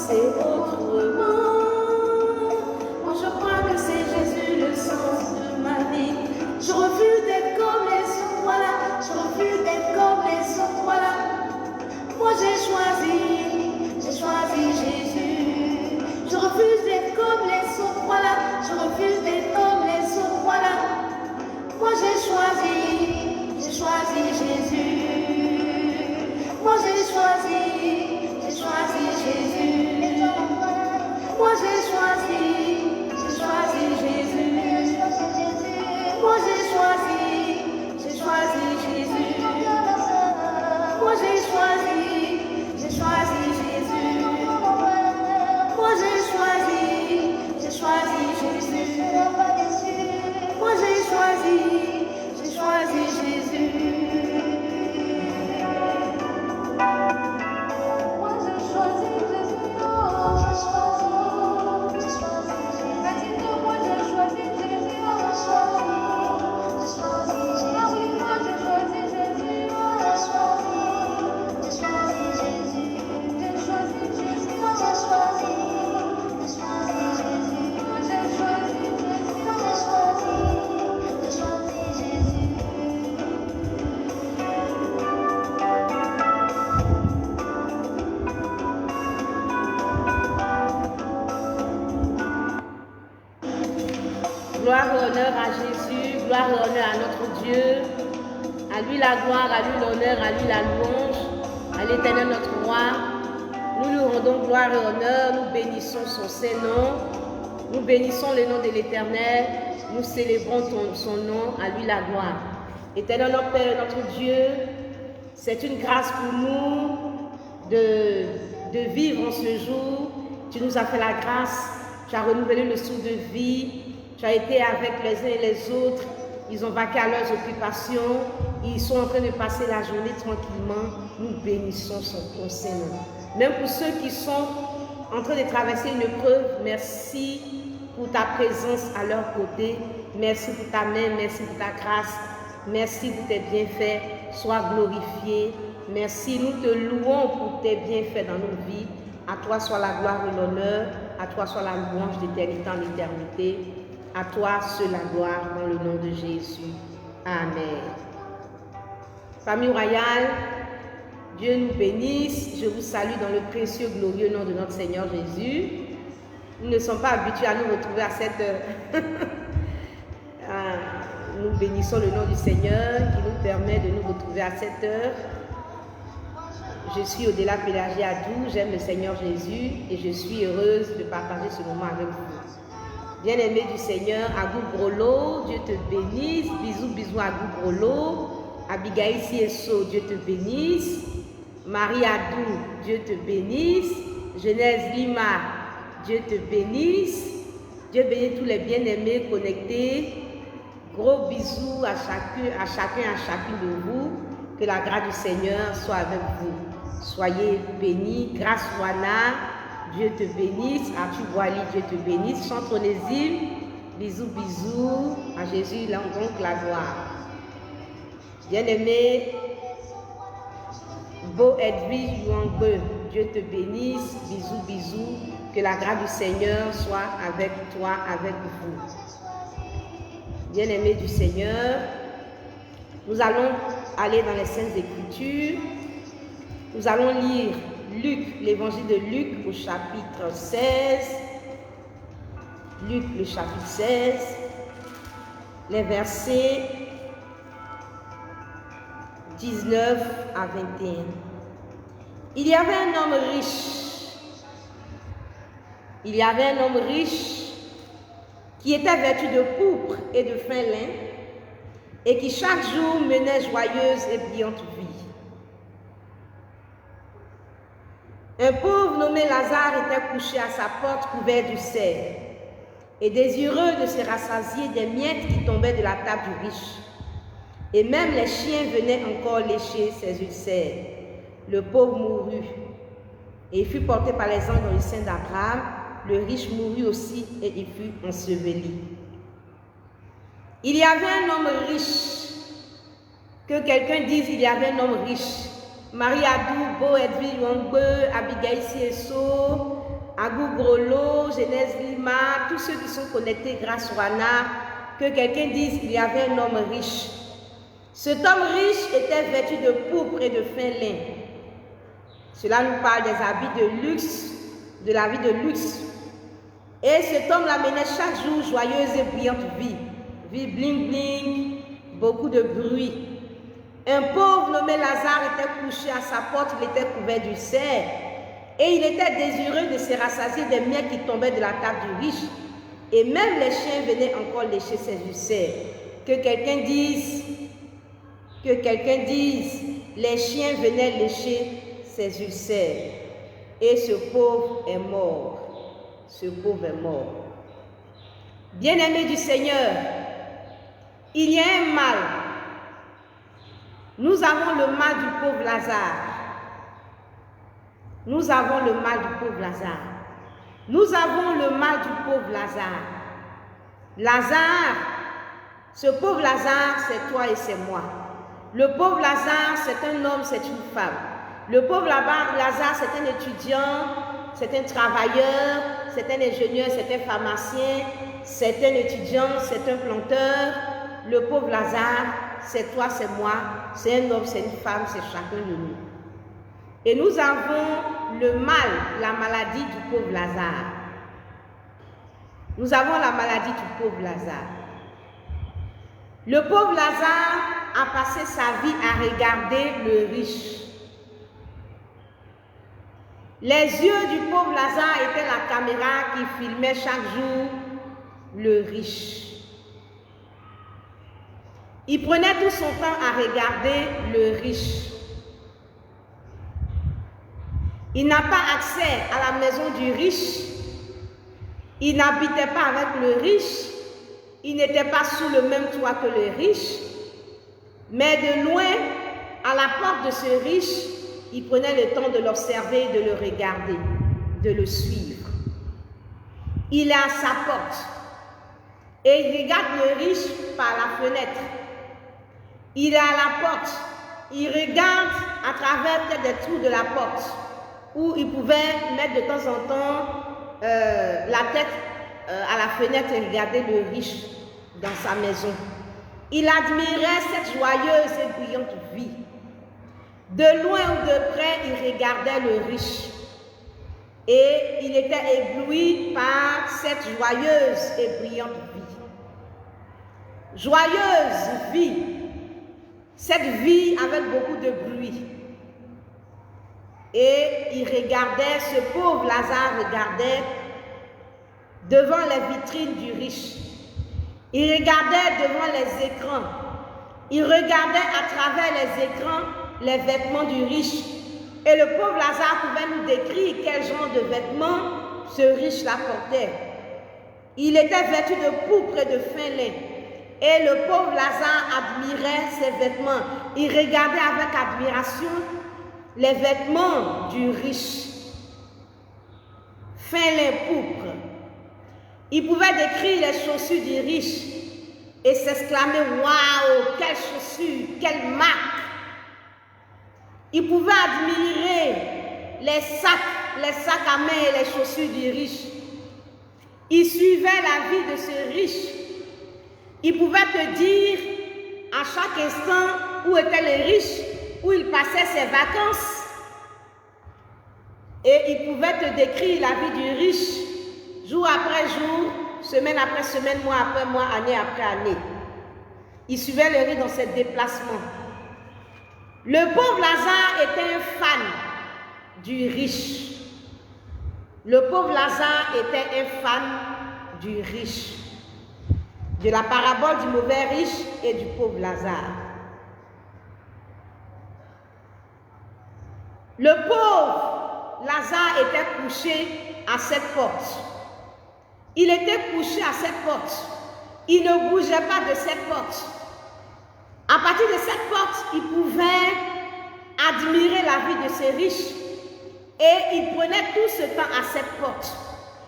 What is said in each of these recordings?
penser autrement. Moi je crois que c'est Jésus le sens de ma vie. Je refuse d'être comme les autres, voilà. Je refuse d'être comme les autres, voilà. Moi j'ai choisi Jésus. Je refuse d'être comme les autres, voilà. Je refuse d'être comme les autres, voilà. Moi j'ai choisi Jésus. Moi j'ai choisi Jésus. Moi j'ai choisi Jésus. Moi j'ai choisi Jésus. Moi j'ai choisi Jésus. Moi j'ai choisi Jésus. Moi j'ai choisi Jésus. Gloire et honneur à Jésus, gloire et honneur à notre Dieu. À lui la gloire, à lui l'honneur, à lui la louange, à l'Éternel notre roi. Nous lui rendons gloire et honneur, nous bénissons son Saint-Nom, nous bénissons le nom de l'Éternel, nous célébrons son nom, à lui la gloire. Éternel notre Père et notre Dieu, c'est une grâce pour nous de vivre en ce jour. Tu nous as fait la grâce, tu as renouvelé le souffle de vie. Tu as été avec les uns et les autres, ils ont vaqué à leurs occupations, ils sont en train de passer la journée tranquillement. Nous bénissons ton Saint-Nom. Même pour ceux qui sont en train de traverser une épreuve, merci pour ta présence à leur côté. Merci pour ta main, merci pour ta grâce, merci pour tes bienfaits. Sois glorifié. Merci, nous te louons pour tes bienfaits dans nos vies. À toi soit la gloire et l'honneur, à toi soit la louange d'éternité en éternité. À toi seule la gloire dans le nom de Jésus. Amen. Famille royale, Dieu nous bénisse. Je vous salue dans le précieux, glorieux nom de notre Seigneur Jésus. Nous ne sommes pas habitués à nous retrouver à cette heure. Nous bénissons le nom du Seigneur qui nous permet de nous retrouver à cette heure. Je suis au-delà Pélagie Adou, j'aime le Seigneur Jésus et je suis heureuse de partager ce moment avec vous. Bien-aimé du Seigneur, Agou Brolo, Dieu te bénisse. Bisous, bisous Agou Brolo. Abigail Sieso, Dieu te bénisse. Marie Adou, Dieu te bénisse. Genèse Lima, Dieu te bénisse. Dieu bénit tous les bien-aimés connectés. Gros bisous à chacune de vous. Que la grâce du Seigneur soit avec vous. Soyez bénis. Grâce Wana, Dieu te bénisse. Arthur Boali, Dieu te bénisse. Chantronésime, bisous, bisous. À Jésus, donc la gloire. Bien-aimé, Beau Edwige Yuangbe, Dieu te bénisse. Bisous, bisous. Que la grâce du Seigneur soit avec toi, avec vous. Bien-aimé du Seigneur, nous allons aller dans les Saintes Écritures. Nous allons lire Luc, l'évangile de Luc au chapitre 16. Luc, le chapitre 16, les versets 19 à 21. Il y avait un homme riche qui était vêtu de pourpre et de fin lin et qui chaque jour menait joyeuse et brillante vie. Un pauvre nommé Lazare était couché à sa porte couvert d'ulcères et désireux de se rassasier des miettes qui tombaient de la table du riche. Et même les chiens venaient encore lécher ses ulcères. Le pauvre mourut et il fut porté par les anges dans le sein d'Abraham. Le riche mourut aussi et il fut enseveli. Il y avait un homme riche. Que quelqu'un dise, il y avait un homme riche. Marie Adou, Beau Edwige Yuangbe, Abigail Sieso, Agougrolo, Genèse Lima, tous ceux qui sont connectés grâce au Wana, que quelqu'un dise qu'il y avait un homme riche. Cet homme riche était vêtu de pourpre et de fin lin. Cela nous parle des habits de luxe, de la vie de luxe. Et cet homme-là menait chaque jour joyeuse et brillante vie. Vie bling bling, beaucoup de bruit. Un pauvre nommé Lazare était couché à sa porte, il était couvert d'ulcères. Et il était désireux de se rassasier des miettes qui tombaient de la table du riche. Et même les chiens venaient encore lécher ses ulcères. Que quelqu'un dise, les chiens venaient lécher ses ulcères. Et ce pauvre est mort. Ce pauvre est mort. Bien-aimés du Seigneur, il y a un mal. Nous avons le mal du pauvre Lazare. Nous avons le mal du pauvre Lazare. Nous avons le mal du pauvre Lazare. Lazare, ce pauvre Lazare, c'est toi et c'est moi. Le pauvre Lazare, c'est un homme, c'est une femme. Le pauvre Lazare, c'est un étudiant, c'est un travailleur, c'est un ingénieur, c'est un pharmacien, c'est un étudiant, c'est un planteur. Le pauvre Lazare, c'est toi, c'est moi, c'est un homme, c'est une femme, c'est chacun de nous. Et nous avons le mal, la maladie du pauvre Lazare. Nous avons la maladie du pauvre Lazare. Le pauvre Lazare a passé sa vie à regarder le riche. Les yeux du pauvre Lazare étaient la caméra qui filmait chaque jour le riche. Il prenait tout son temps à regarder le riche. Il n'a pas accès à la maison du riche. Il n'habitait pas avec le riche. Il n'était pas sous le même toit que le riche. Mais de loin, à la porte de ce riche, il prenait le temps de l'observer, de le regarder, de le suivre. Il est à sa porte et il regarde le riche par la fenêtre. Il est à la porte, il regarde à travers peut-être des trous de la porte où il pouvait mettre de temps en temps la tête à la fenêtre et regarder le riche dans sa maison. Il admirait cette joyeuse et brillante vie. De loin ou de près, il regardait le riche. Et il était ébloui par cette joyeuse et brillante vie. Joyeuse vie. Cette vie avec beaucoup de bruit. Et il regardait, ce pauvre Lazare regardait devant les vitrines du riche. Il regardait devant les écrans. Il regardait à travers les écrans les vêtements du riche. Et le pauvre Lazare pouvait nous décrire quel genre de vêtements ce riche-là portait. Il était vêtu de pourpre et de fin lin. Et le pauvre Lazare admirait ses vêtements. Il regardait avec admiration les vêtements du riche. Fin lin pourpre. Il pouvait décrire les chaussures du riche et s'exclamer « Waouh, quelles chaussures, quelle marque !» Il pouvait admirer les sacs à main et les chaussures du riche. Il suivait la vie de ce riche. Il pouvait te dire à chaque instant où était le riche, où il passait ses vacances. Et il pouvait te décrire la vie du riche, jour après jour, semaine après semaine, mois après mois, année après année. Il suivait le riche dans ses déplacements. Le pauvre Lazare était un fan du riche. Le pauvre Lazare était un fan du riche. De la parabole du mauvais riche et du pauvre Lazare. Le pauvre Lazare était couché à cette porte. Il était couché à cette porte. Il ne bougeait pas de cette porte. À partir de cette porte, il pouvait admirer la vie de ces riches. Et il prenait tout ce temps à cette porte.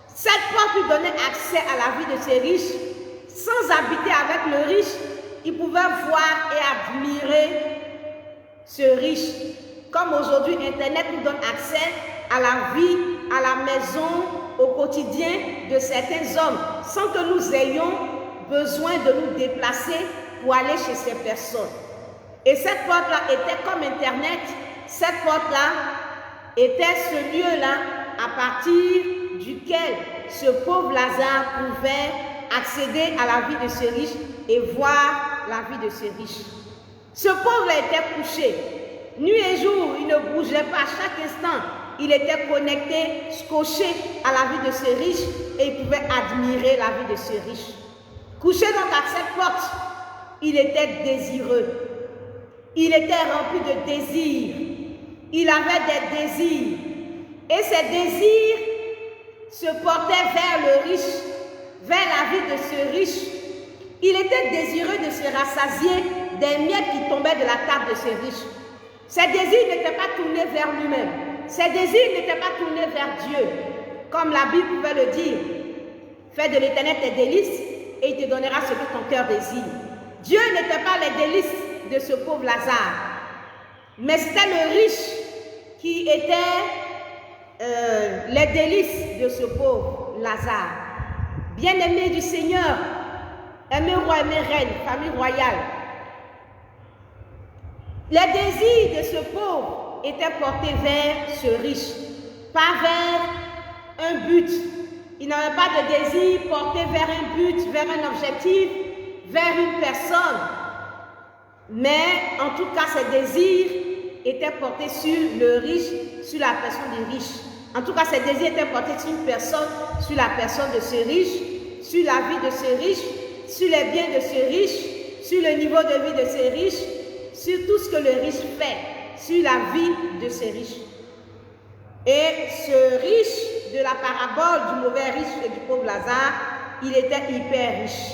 Cette porte lui donnait accès à la vie de ces riches. Sans habiter avec le riche, il pouvait voir et admirer ce riche. Comme aujourd'hui, Internet nous donne accès à la vie à la maison, au quotidien de certains hommes, sans que nous ayons besoin de nous déplacer pour aller chez ces personnes. Et cette porte-là était comme Internet. Cette porte-là était ce lieu-là à partir duquel ce pauvre Lazare pouvait accéder à la vie de ce riche et voir la vie de ce riche. Ce pauvre était couché. Nuit et jour, il ne bougeait pas. À chaque instant, il était connecté, scotché à la vie de ce riche et il pouvait admirer la vie de ce riche. Couché donc à cette porte, il était désireux. Il était rempli de désirs. Il avait des désirs. Et ces désirs se portaient vers le riche, vers la vie de ce riche. Il était désireux de se rassasier des miettes qui tombaient de la table de ce riche. Ses désirs n'étaient pas tournés vers lui-même. Ses désirs n'étaient pas tournés vers Dieu. Comme la Bible pouvait le dire. Fais de l'Éternel tes délices et il te donnera ce que ton cœur désire. Dieu n'était pas les délices de ce pauvre Lazare. Mais c'était le riche qui était les délices de ce pauvre Lazare. Bien-aimé du Seigneur, aimé roi, aimé reine, famille royale. Les désirs de ce pauvre étaient portés vers ce riche, pas vers un but. Il n'avait pas de désir porté vers un but, vers un objectif, vers une personne. Mais en tout cas, ses désirs étaient portés sur le riche, sur la personne du riche. En tout cas, ses désirs étaient portés sur une personne, sur la personne de ce riche, sur la vie de ce riche, sur les biens de ce riche, sur le niveau de vie de ce riche, sur tout ce que le riche fait, sur la vie de ce riche. Et ce riche de la parabole du mauvais riche et du pauvre Lazare, il était hyper riche.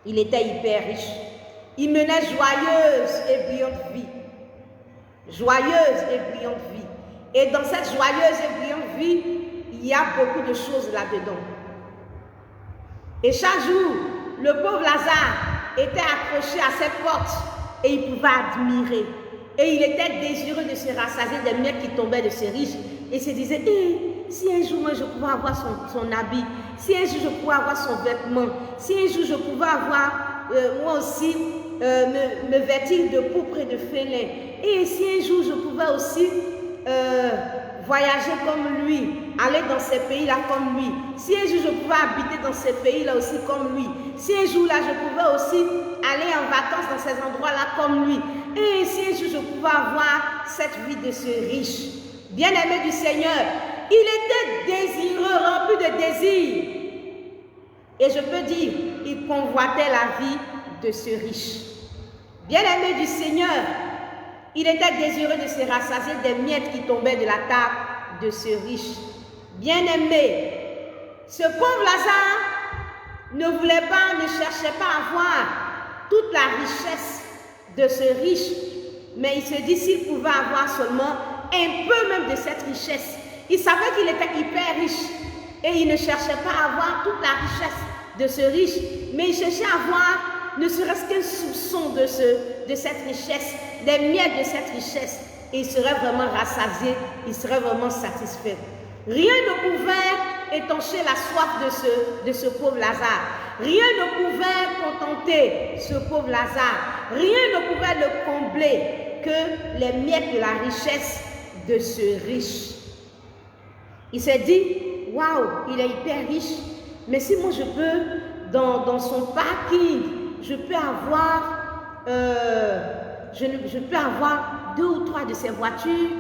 Il était hyper riche. Il menait joyeuse et brillante vie. Joyeuse et brillante vie. Et dans cette joyeuse et brillante vie, il y a beaucoup de choses là-dedans. Et chaque jour, le pauvre Lazare était accroché à cette porte et il pouvait admirer. Et il était désireux de se rassasier des miettes qui tombaient de ses riches. Et il se disait, si un jour moi je pouvais avoir son habit, si un jour je pouvais avoir son vêtement, si un jour je pouvais avoir moi aussi me vêtir de pourpre et de félin, et si un jour je pouvais aussi voyager comme lui, aller dans ces pays-là comme lui, si un jour je pouvais habiter dans ces pays-là aussi comme lui, si un jour là je pouvais aussi aller en vacances dans ces endroits-là comme lui, et si un jour je pouvais avoir cette vie de ce riche. Bien-aimé du Seigneur, il était désireux, rempli de désirs. Et je peux dire, il convoitait la vie de ce riche. Bien-aimé du Seigneur, il était désireux de se rassasier des miettes qui tombaient de la table de ce riche. Bien-aimé, ce pauvre Lazare ne voulait pas, ne cherchait pas à avoir toute la richesse de ce riche, mais il se dit s'il pouvait avoir seulement un peu même de cette richesse. Il savait qu'il était hyper riche et il ne cherchait pas à avoir toute la richesse de ce riche, mais il cherchait à avoir ne serait-ce qu'un soupçon de cette richesse, des miettes de cette richesse, et il serait vraiment rassasié, il serait vraiment satisfait. Rien ne pouvait étancher la soif de ce pauvre Lazare. Rien ne pouvait contenter ce pauvre Lazare. Rien ne pouvait le combler que les miettes de la richesse de ce riche. Il s'est dit, waouh, il est hyper riche, mais si moi je peux, dans son parking, je peux avoir, je peux avoir 2 ou 3 de ces voitures.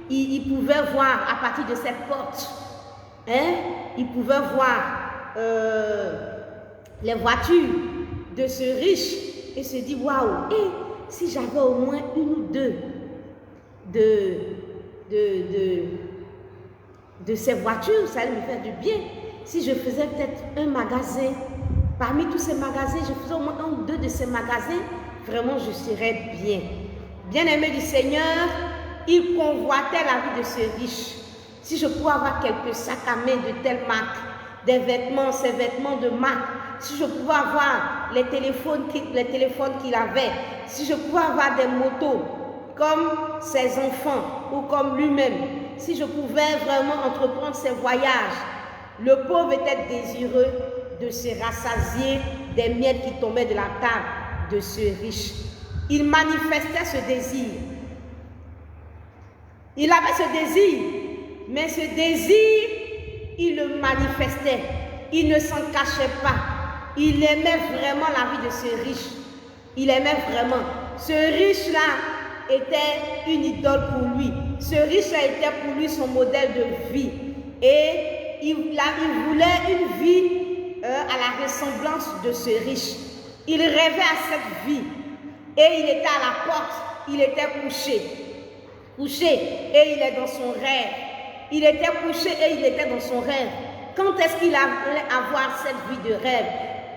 Il pouvait voir à partir de cette porte, hein, il pouvait voir les voitures de ce riche et se dit, waouh, et si j'avais au moins 1 ou 2 de ces voitures, ça allait me faire du bien. Si je faisais peut-être un magasin, parmi tous ces magasins, je faisais au moins 1 ou 2 de ces magasins, vraiment je serais bien. Bien-aimé du Seigneur, il convoitait la vie de ce riche. Si je pouvais avoir quelques sacs à main de telle marque, des vêtements, ces vêtements de marque, si je pouvais avoir les téléphones qu'il avait, si je pouvais avoir des motos comme ses enfants ou comme lui-même, si je pouvais vraiment entreprendre ces voyages. Le pauvre était désireux de se rassasier des miettes qui tombaient de la table de ce riche. Il manifestait ce désir. Il avait ce désir, mais ce désir, il le manifestait. Il ne s'en cachait pas. Il aimait vraiment la vie de ce riche. Il aimait vraiment. Ce riche-là était une idole pour lui. Ce riche-là était pour lui son modèle de vie. Et il voulait une vie à la ressemblance de ce riche. Il rêvait à cette vie. Et il était à la porte. Il était couché. Et il est dans son rêve. Il était couché et il était dans son rêve. Quand est-ce qu'il allait avoir cette vie de rêve?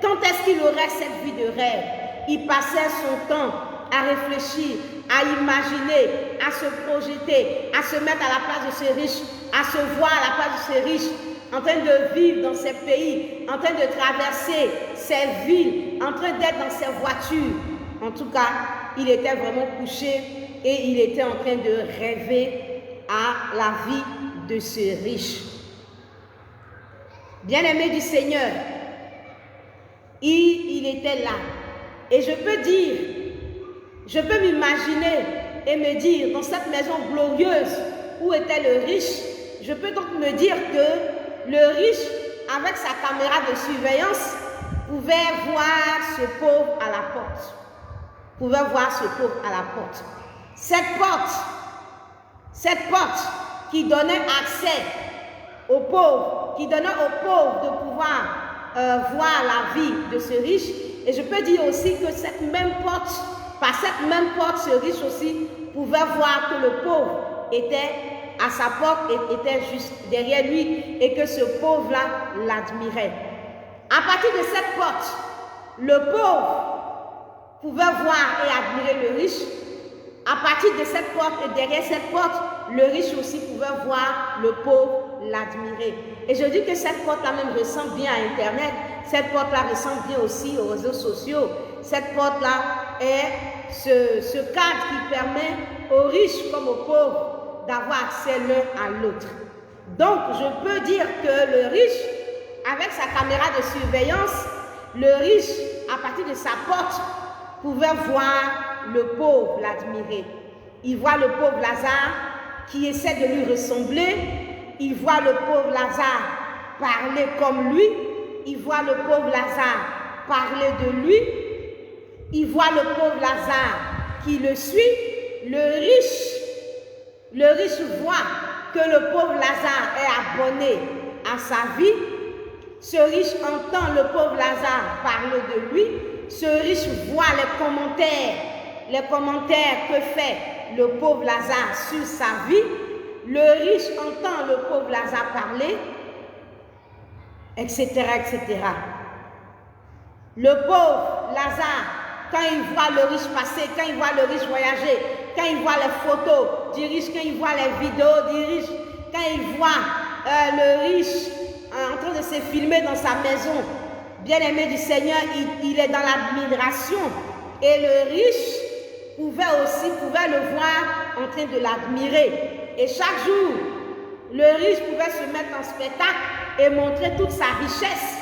Quand est-ce qu'il aurait cette vie de rêve? Il passait son temps à réfléchir, à imaginer, à se projeter, à se mettre à la place de ce riche, à se voir à la place de ce riche, en train de vivre dans ces pays, en train de traverser ces villes, en train d'être dans ces voitures. En tout cas, il était vraiment couché et il était en train de rêver à la vie de ce riche. Bien-aimé du Seigneur, il était là. Et je peux m'imaginer et me dire, dans cette maison glorieuse où était le riche, je peux donc me dire que le riche, avec sa caméra de surveillance, pouvait voir ce pauvre à la porte. Cette porte qui donnait accès aux pauvres, qui donnait aux pauvres de pouvoir voir la vie de ce riche. Et je peux dire aussi que cette même porte, par cette même porte, ce riche aussi pouvait voir que le pauvre était à sa porte et était juste derrière lui et que ce pauvre-là l'admirait. À partir de cette porte, le pauvre pouvait voir et admirer le riche. À partir de cette porte et derrière cette porte, le riche aussi pouvait voir le pauvre l'admirer. Et je dis que cette porte-là même ressemble bien à Internet. Cette porte-là ressemble bien aussi aux réseaux sociaux. Cette porte-là est ce cadre qui permet aux riches comme aux pauvres d'avoir accès l'un à l'autre. Donc, je peux dire que le riche, avec sa caméra de surveillance, le riche, à partir de sa porte, pouvait voir le pauvre l'admirer. Il voit le pauvre Lazare qui essaie de lui ressembler. Il voit le pauvre Lazare parler comme lui. Il voit le pauvre Lazare parler de lui. Il voit le pauvre Lazare qui le suit. Le riche voit que le pauvre Lazare est abonné à sa vie. Ce riche entend le pauvre Lazare parler de lui. Ce riche voit les commentaires que fait le pauvre Lazare sur sa vie. Le riche entend le pauvre Lazare parler, etc., etc. Le pauvre Lazare, quand il voit le riche passer, quand il voit le riche voyager, quand il voit les photos du riche, quand il voit les vidéos du riche, quand il voit le riche en train de se filmer dans sa maison, bien-aimé du Seigneur, il est dans l'admiration. Et le riche pouvait le voir en train de l'admirer. Et chaque jour, le riche pouvait se mettre en spectacle et montrer toute sa richesse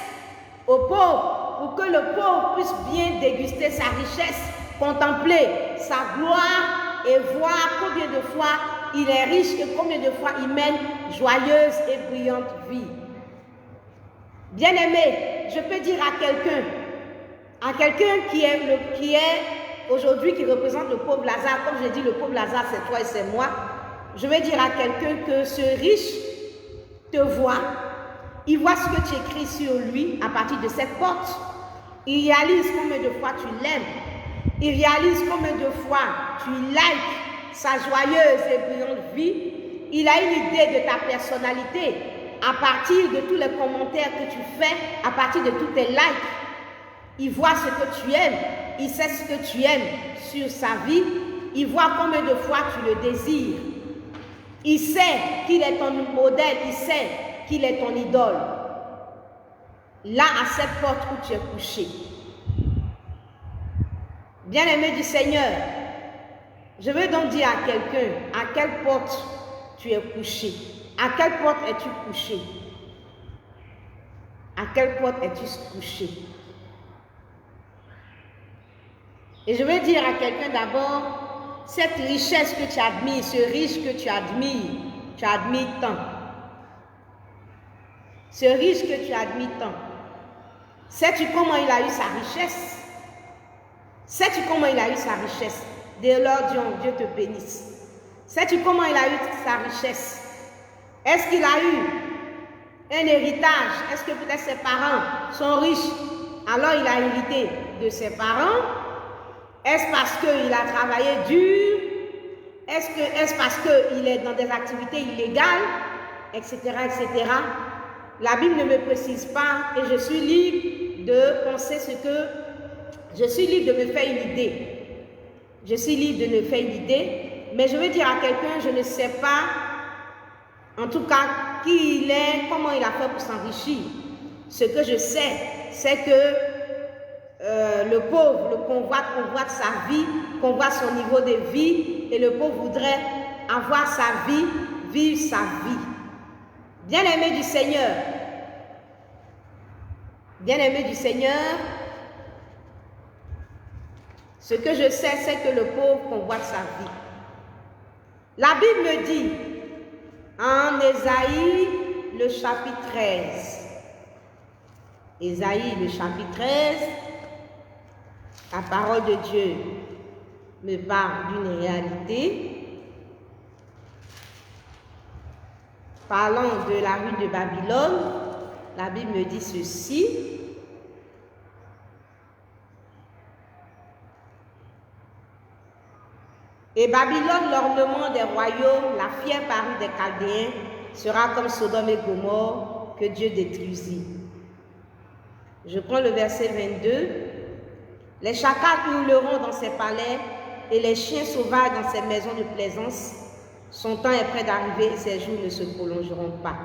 aux pauvres pour que le pauvre puisse bien déguster sa richesse, contempler sa gloire et voir combien de fois il est riche et combien de fois il mène joyeuse et brillante vie. Bien-aimé, je peux dire à quelqu'un qui est aujourd'hui, qui représente le pauvre Lazare, comme je dis, le pauvre Lazare, c'est toi et c'est moi. Je vais dire à quelqu'un que ce riche te voit. Il voit ce que tu écris sur lui à partir de cette porte. Il réalise combien de fois tu l'aimes. Il réalise combien de fois tu likes sa joyeuse et brillante vie. Il a une idée de ta personnalité à partir de tous les commentaires que tu fais, à partir de tous tes likes. Il voit ce que tu aimes. Il sait ce que tu aimes sur sa vie. Il voit combien de fois tu le désires. Il sait qu'il est ton modèle. Il sait qu'il est ton idole. Là, à cette porte où tu es couché. Bien-aimé du Seigneur, je veux donc dire à quelqu'un à quelle porte tu es couché? À quelle porte es-tu couché? À quelle porte es-tu couché? Et je veux dire à quelqu'un d'abord, cette richesse que tu admires, ce riche que tu admires tant. Ce riche que tu admires tant. Sais-tu comment il a eu sa richesse? Sais-tu comment il a eu sa richesse? Dès lors, Dieu te bénisse. Sais-tu comment il a eu sa richesse? Est-ce qu'il a eu un héritage? Est-ce que peut-être ses parents sont riches? Alors il a hérité de ses parents? Est-ce parce qu'il a travaillé dur? Est-ce parce qu'il est dans des activités illégales? Etc., etc. La Bible ne me précise pas et je suis libre de penser ce que... Je suis libre de me faire une idée. Je suis libre de me faire une idée. Mais je veux dire à quelqu'un, je ne sais pas, en tout cas, qui il est, comment il a fait pour s'enrichir. Ce que je sais, c'est que le pauvre, le convoite sa vie, convoite son niveau de vie, et le pauvre voudrait avoir sa vie, vivre sa vie. Bien-aimé du Seigneur, ce que je sais, c'est que le pauvre convoite sa vie. La Bible me dit, en Ésaïe, le chapitre 13, Ésaïe, le chapitre 13, la parole de Dieu me parle d'une réalité. Parlant de la rue de Babylone, la Bible me dit ceci. Et Babylone, l'ornement des royaumes, la fière Paris des Chaldéens, sera comme Sodome et Gomorrhe que Dieu détruisit. Je prends le verset 22. Les chacals hurleront dans ses palais et les chiens sauvages dans ses maisons de plaisance. Son temps est près d'arriver et ses jours ne se prolongeront pas.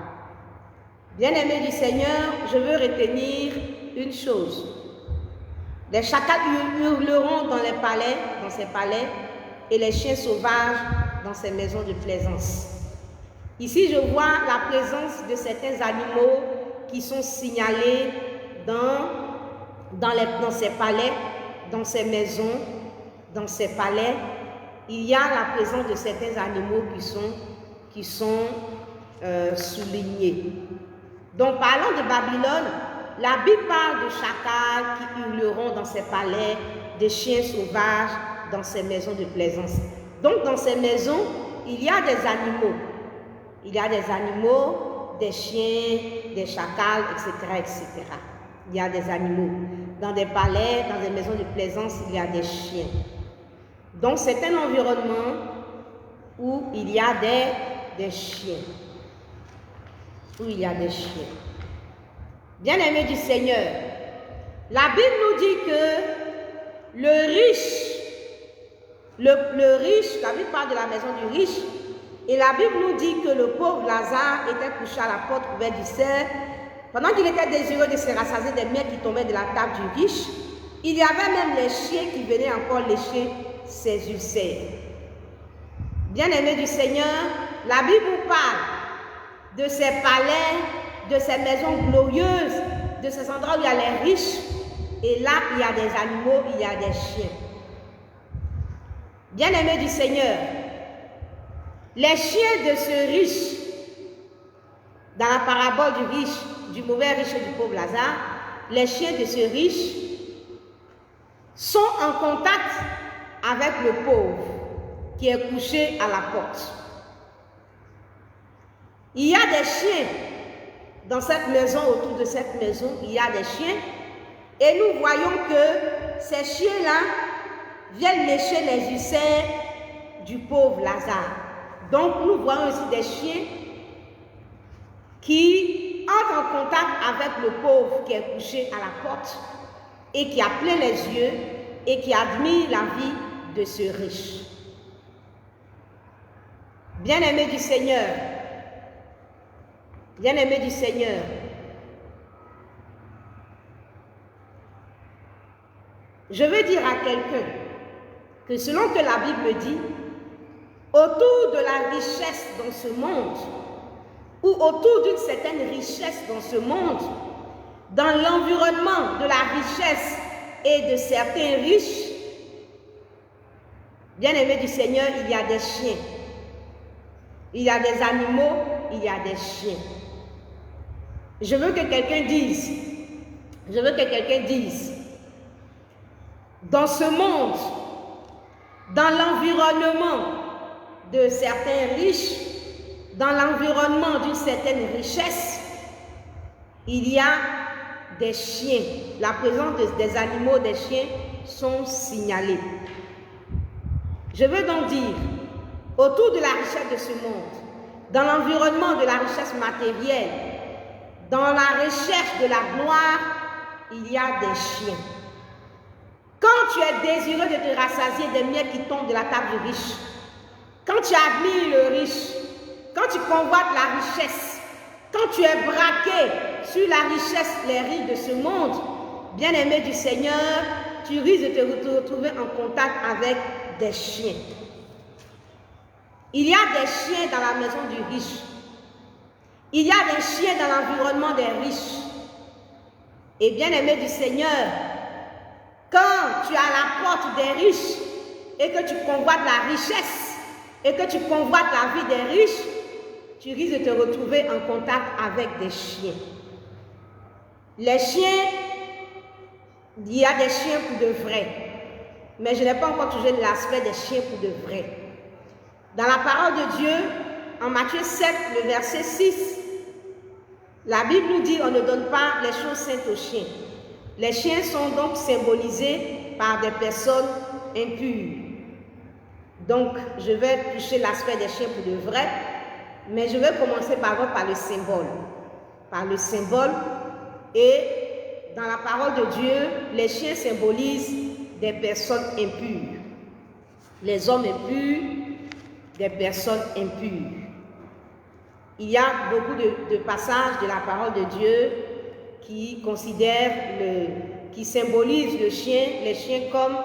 Bien-aimés du Seigneur, je veux retenir une chose. Les chacals hurleront dans ses palais, et les chiens sauvages dans ces maisons de plaisance. Ici, je vois la présence de certains animaux qui sont signalés dans ces palais, dans ces maisons, dans ces palais. Il y a la présence de certains animaux qui sont soulignés. Donc, parlant de Babylone, la Bible parle de chacals qui hurleront dans ces palais, des chiens sauvages dans ces maisons de plaisance. Donc, dans ces maisons, il y a des animaux. Il y a des animaux, des chiens, des chacals, etc., etc. Il y a des animaux. Dans des palais, dans des maisons de plaisance, il y a des chiens. Donc, c'est un environnement où il y a des chiens. Où il y a des chiens. Bien-aimés du Seigneur, la Bible nous dit que le riche, la Bible parle de la maison du riche, et la Bible nous dit que le pauvre Lazare était couché à la porte couvert d'ulcères. Pendant qu'il était désireux de se rassasier des miettes qui tombaient de la table du riche, il y avait même les chiens qui venaient encore lécher ses ulcères. Bien-aimés du Seigneur, la Bible nous parle de ces palais, de ces maisons glorieuses, de ces endroits où il y a les riches, et là, il y a des animaux, il y a des chiens. Bien-aimés du Seigneur, les chiens de ce riche, dans la parabole du riche, du mauvais riche et du pauvre Lazare, les chiens de ce riche sont en contact avec le pauvre qui est couché à la porte. Il y a des chiens dans cette maison, autour de cette maison, il y a des chiens, et nous voyons que ces chiens-là viennent lécher les ulcères du pauvre Lazare. Donc nous voyons aussi des chiens qui entrent en contact avec le pauvre qui est couché à la porte et qui a plein les yeux et qui admire la vie de ce riche. Bien-aimés du Seigneur, bien-aimés du Seigneur, je veux dire à quelqu'un que selon que la Bible dit, autour de la richesse dans ce monde, ou autour d'une certaine richesse dans ce monde, dans l'environnement de la richesse et de certains riches, bien-aimés du Seigneur, il y a des chiens. Il y a des animaux, il y a des chiens. Je veux que quelqu'un dise, dans ce monde, dans l'environnement de certains riches, dans l'environnement d'une certaine richesse, il y a des chiens. La présence des animaux, des chiens sont signalés. Je veux donc dire, autour de la richesse de ce monde, dans l'environnement de la richesse matérielle, dans la recherche de la gloire, il y a des chiens. Quand tu es désireux de te rassasier des miettes qui tombent de la table du riche, quand tu admires le riche, quand tu convoites la richesse, quand tu es braqué sur la richesse, les riches de ce monde, bien-aimé du Seigneur, tu risques de te retrouver en contact avec des chiens. Il y a des chiens dans la maison du riche. Il y a des chiens dans l'environnement des riches. Et bien-aimé du Seigneur, quand tu es à la porte des riches et que tu convoites la richesse et que tu convoites la vie des riches, tu risques de te retrouver en contact avec des chiens. Les chiens, il y a des chiens pour de vrai, mais je n'ai pas encore touché l'aspect des chiens pour de vrai. Dans la parole de Dieu, en Matthieu 7, le verset 6, la Bible nous dit on ne donne pas les choses saintes aux chiens. Les chiens sont donc symbolisés par des personnes impures. Donc, je vais toucher l'aspect des chiens pour de vrai, mais je vais commencer par le symbole. Par le symbole, et dans la parole de Dieu, les chiens symbolisent des personnes impures. Les hommes impurs, des personnes impures. Il y a beaucoup de passages de la parole de Dieu qui qui symbolisent les chiens comme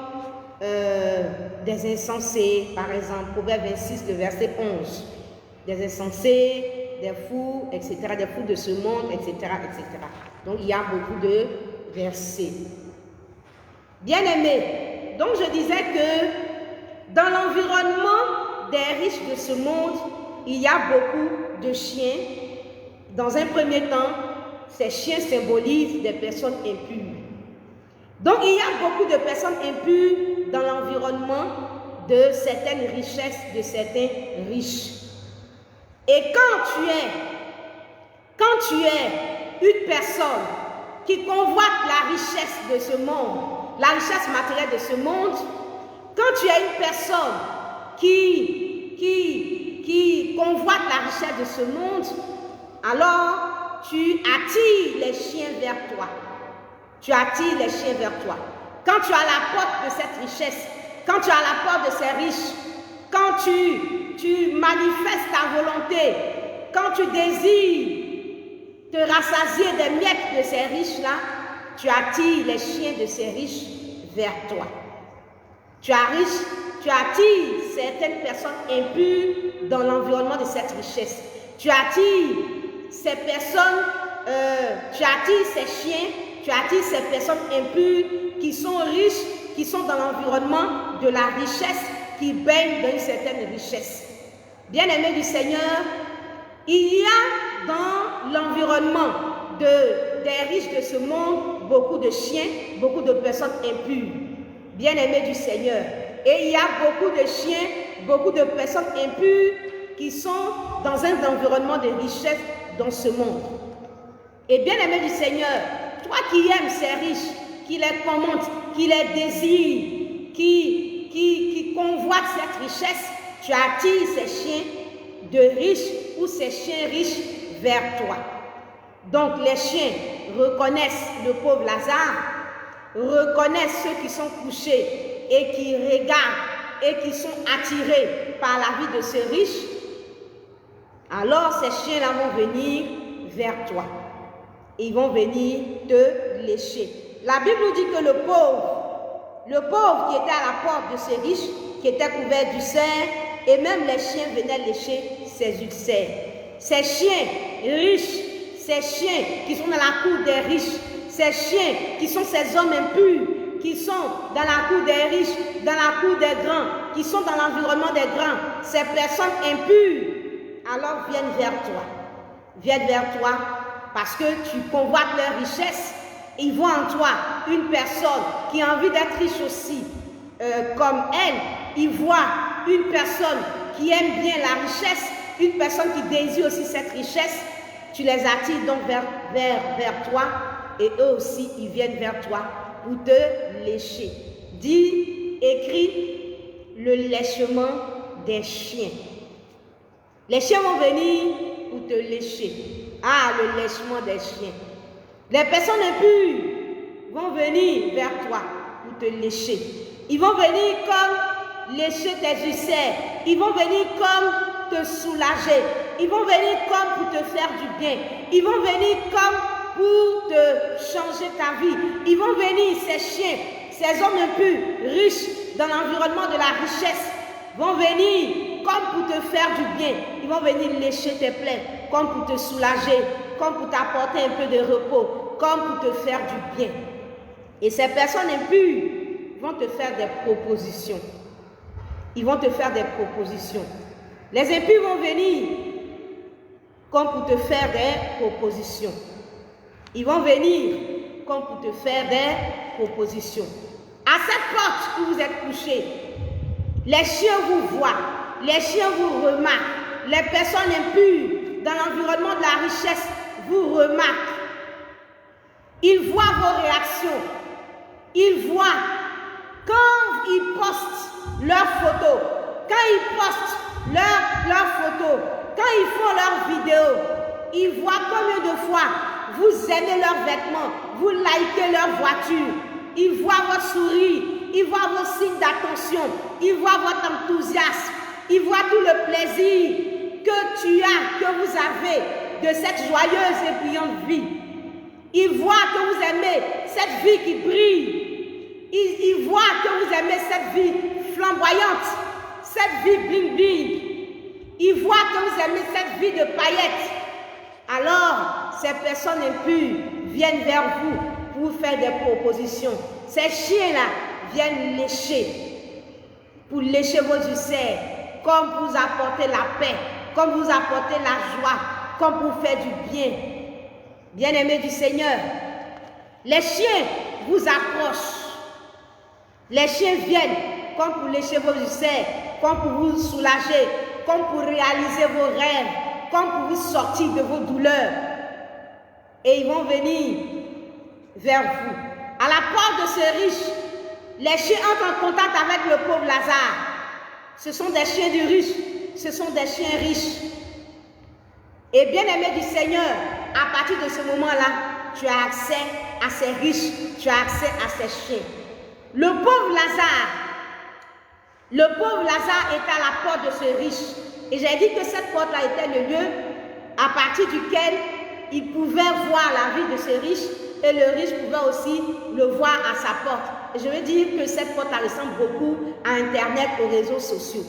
des insensés, par exemple, Proverbe 26, le verset 11. Des insensés, des fous, etc., des fous de ce monde, etc., etc. Donc, il y a beaucoup de versets. Bien-aimés, donc je disais que dans l'environnement des riches de ce monde, il y a beaucoup de chiens. Dans un premier temps, ces chiens symbolisent des personnes impures. Donc, il y a beaucoup de personnes impures dans l'environnement de certaines richesses, de certains riches. Et quand tu es une personne qui convoite la richesse de ce monde, la richesse matérielle de ce monde, quand tu es une personne qui convoite la richesse de ce monde, alors tu attires les chiens vers toi. Tu attires les chiens vers toi. Quand tu es à la porte de cette richesse, quand tu es à la porte de ces riches, quand tu manifestes ta volonté, quand tu désires te rassasier des miettes de ces riches-là, tu attires les chiens de ces riches vers toi. Tu attires certaines personnes impures dans l'environnement de cette richesse. Tu attires ces personnes, tu attires ces chiens, tu attires ces personnes impures qui sont riches, qui sont dans l'environnement de la richesse, qui baignent dans une certaine richesse. Bien-aimés du Seigneur, il y a dans l'environnement des riches de ce monde beaucoup de chiens, beaucoup de personnes impures. Bien-aimés du Seigneur. Et il y a beaucoup de chiens, beaucoup de personnes impures qui sont dans un environnement de richesse dans ce monde. Et bien-aimés du Seigneur, toi qui aimes ces riches, qui les commentes, qui les désires, qui convoitent cette richesse, tu attires ces chiens de riches ou ces chiens riches vers toi. Donc les chiens reconnaissent le pauvre Lazare, reconnaissent ceux qui sont couchés et qui regardent et qui sont attirés par la vie de ce riche. Alors ces chiens-là vont venir vers toi. Ils vont venir te lécher. La Bible nous dit que le pauvre qui était à la porte de ces riches, qui était couvert du cerf, et même les chiens venaient lécher ses ulcères. Ces chiens riches, ces chiens qui sont dans la cour des riches, ces chiens qui sont ces hommes impurs, qui sont dans la cour des riches, dans la cour des grands, qui sont dans l'environnement des grands, ces personnes impures, alors viennent vers toi. Viennent vers toi parce que tu convoites leur richesse. Ils voient en toi une personne qui a envie d'être riche aussi, comme elle. Ils voient une personne qui aime bien la richesse, une personne qui désire aussi cette richesse. Tu les attires donc vers toi et eux aussi, ils viennent vers toi pour te lécher. Dis, écris le léchement des chiens. Les chiens vont venir pour te lécher. Ah, le léchement des chiens. Les personnes impures vont venir vers toi pour te lécher. Ils vont venir comme lécher tes ulcères. Ils vont venir comme te soulager. Ils vont venir comme pour te faire du bien. Ils vont venir comme pour te changer ta vie. Ils vont venir, ces chiens, ces hommes impurs, riches dans l'environnement de la richesse, vont venir comme pour te faire du bien. Ils vont venir lécher tes plaies, comme pour te soulager, comme pour t'apporter un peu de repos, comme pour te faire du bien. Et ces personnes impures vont te faire des propositions. Ils vont te faire des propositions. Les impurs vont venir comme pour te faire des propositions. Ils vont venir comme pour te faire des propositions. À cette porte où vous êtes couchés, les chiens vous voient, les chiens vous remarquent, les personnes impures dans l'environnement de la richesse vous remarquent. Ils voient vos réactions. Ils voient quand ils postent leurs photos, quand ils postent leurs photos, quand ils font leurs vidéos, ils voient combien de fois vous aimez leurs vêtements, vous likez leur voiture. Ils voient votre sourire, ils voient vos signes d'attention, ils voient votre enthousiasme, ils voient tout le plaisir que tu as, que vous avez de cette joyeuse et brillante vie. Ils voient que vous aimez cette vie qui brille. Ils voient que vous aimez cette vie flamboyante, cette vie bling bling. Ils voient que vous aimez cette vie de paillettes. Alors, ces personnes impures viennent vers vous pour vous faire des propositions. Ces chiens-là viennent lécher, pour lécher vos ulcères, comme pour vous apporter la paix, comme pour vous apporter la joie, comme pour vous faire du bien. Bien-aimés du Seigneur, les chiens vous approchent. Les chiens viennent comme pour lécher vos ulcères, comme pour vous soulager, comme pour réaliser vos rêves, comme pour vous sortir de vos douleurs. Et ils vont venir vers vous. À la porte de ce riche, les chiens entrent en contact avec le pauvre Lazare. Ce sont des chiens du riche, ce sont des chiens riches. Et bien-aimé du Seigneur, à partir de ce moment-là, tu as accès à ces riches, tu as accès à ces chiens. Le pauvre Lazare est à la porte de ce riche. Et j'ai dit que cette porte-là était le lieu à partir duquel il pouvait voir la vie de ce riche et le riche pouvait aussi le voir à sa porte. Et je veux dire que cette porte ressemble beaucoup à Internet, aux réseaux sociaux.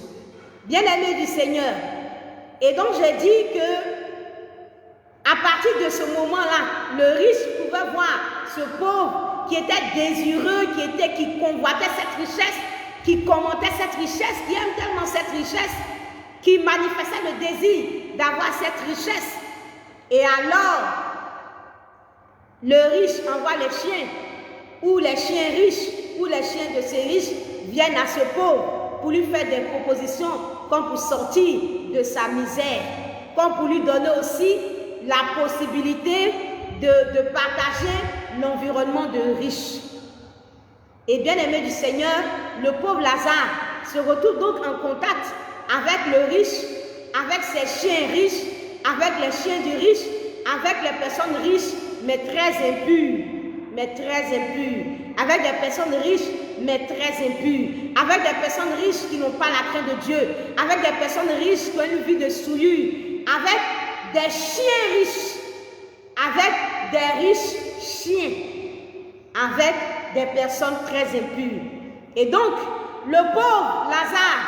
Bien-aimés du Seigneur, et donc j'ai dit que à partir de ce moment-là, le riche pouvait voir ce pauvre qui était désireux, qui convoitait cette richesse, qui commentait cette richesse, qui aime tellement cette richesse, qui manifestait le désir d'avoir cette richesse. Et alors, le riche envoie les chiens, ou les chiens riches, ou les chiens de ces riches viennent à ce pauvre pour lui faire des propositions, comme pour sortir de sa misère, comme pour lui donner aussi la possibilité de partager l'environnement de riches. Et bien aimé du Seigneur, le pauvre Lazare se retrouve donc en contact avec le riche, avec ses chiens riches, avec les chiens du riche, avec les personnes riches, mais très impures, avec des personnes riches, mais très impures, avec des personnes riches qui n'ont pas la crainte de Dieu, avec des personnes riches qui ont une vie de souillure, avec des chiens riches, avec des riches chiens, avec des personnes très impures. Et donc, le pauvre Lazare,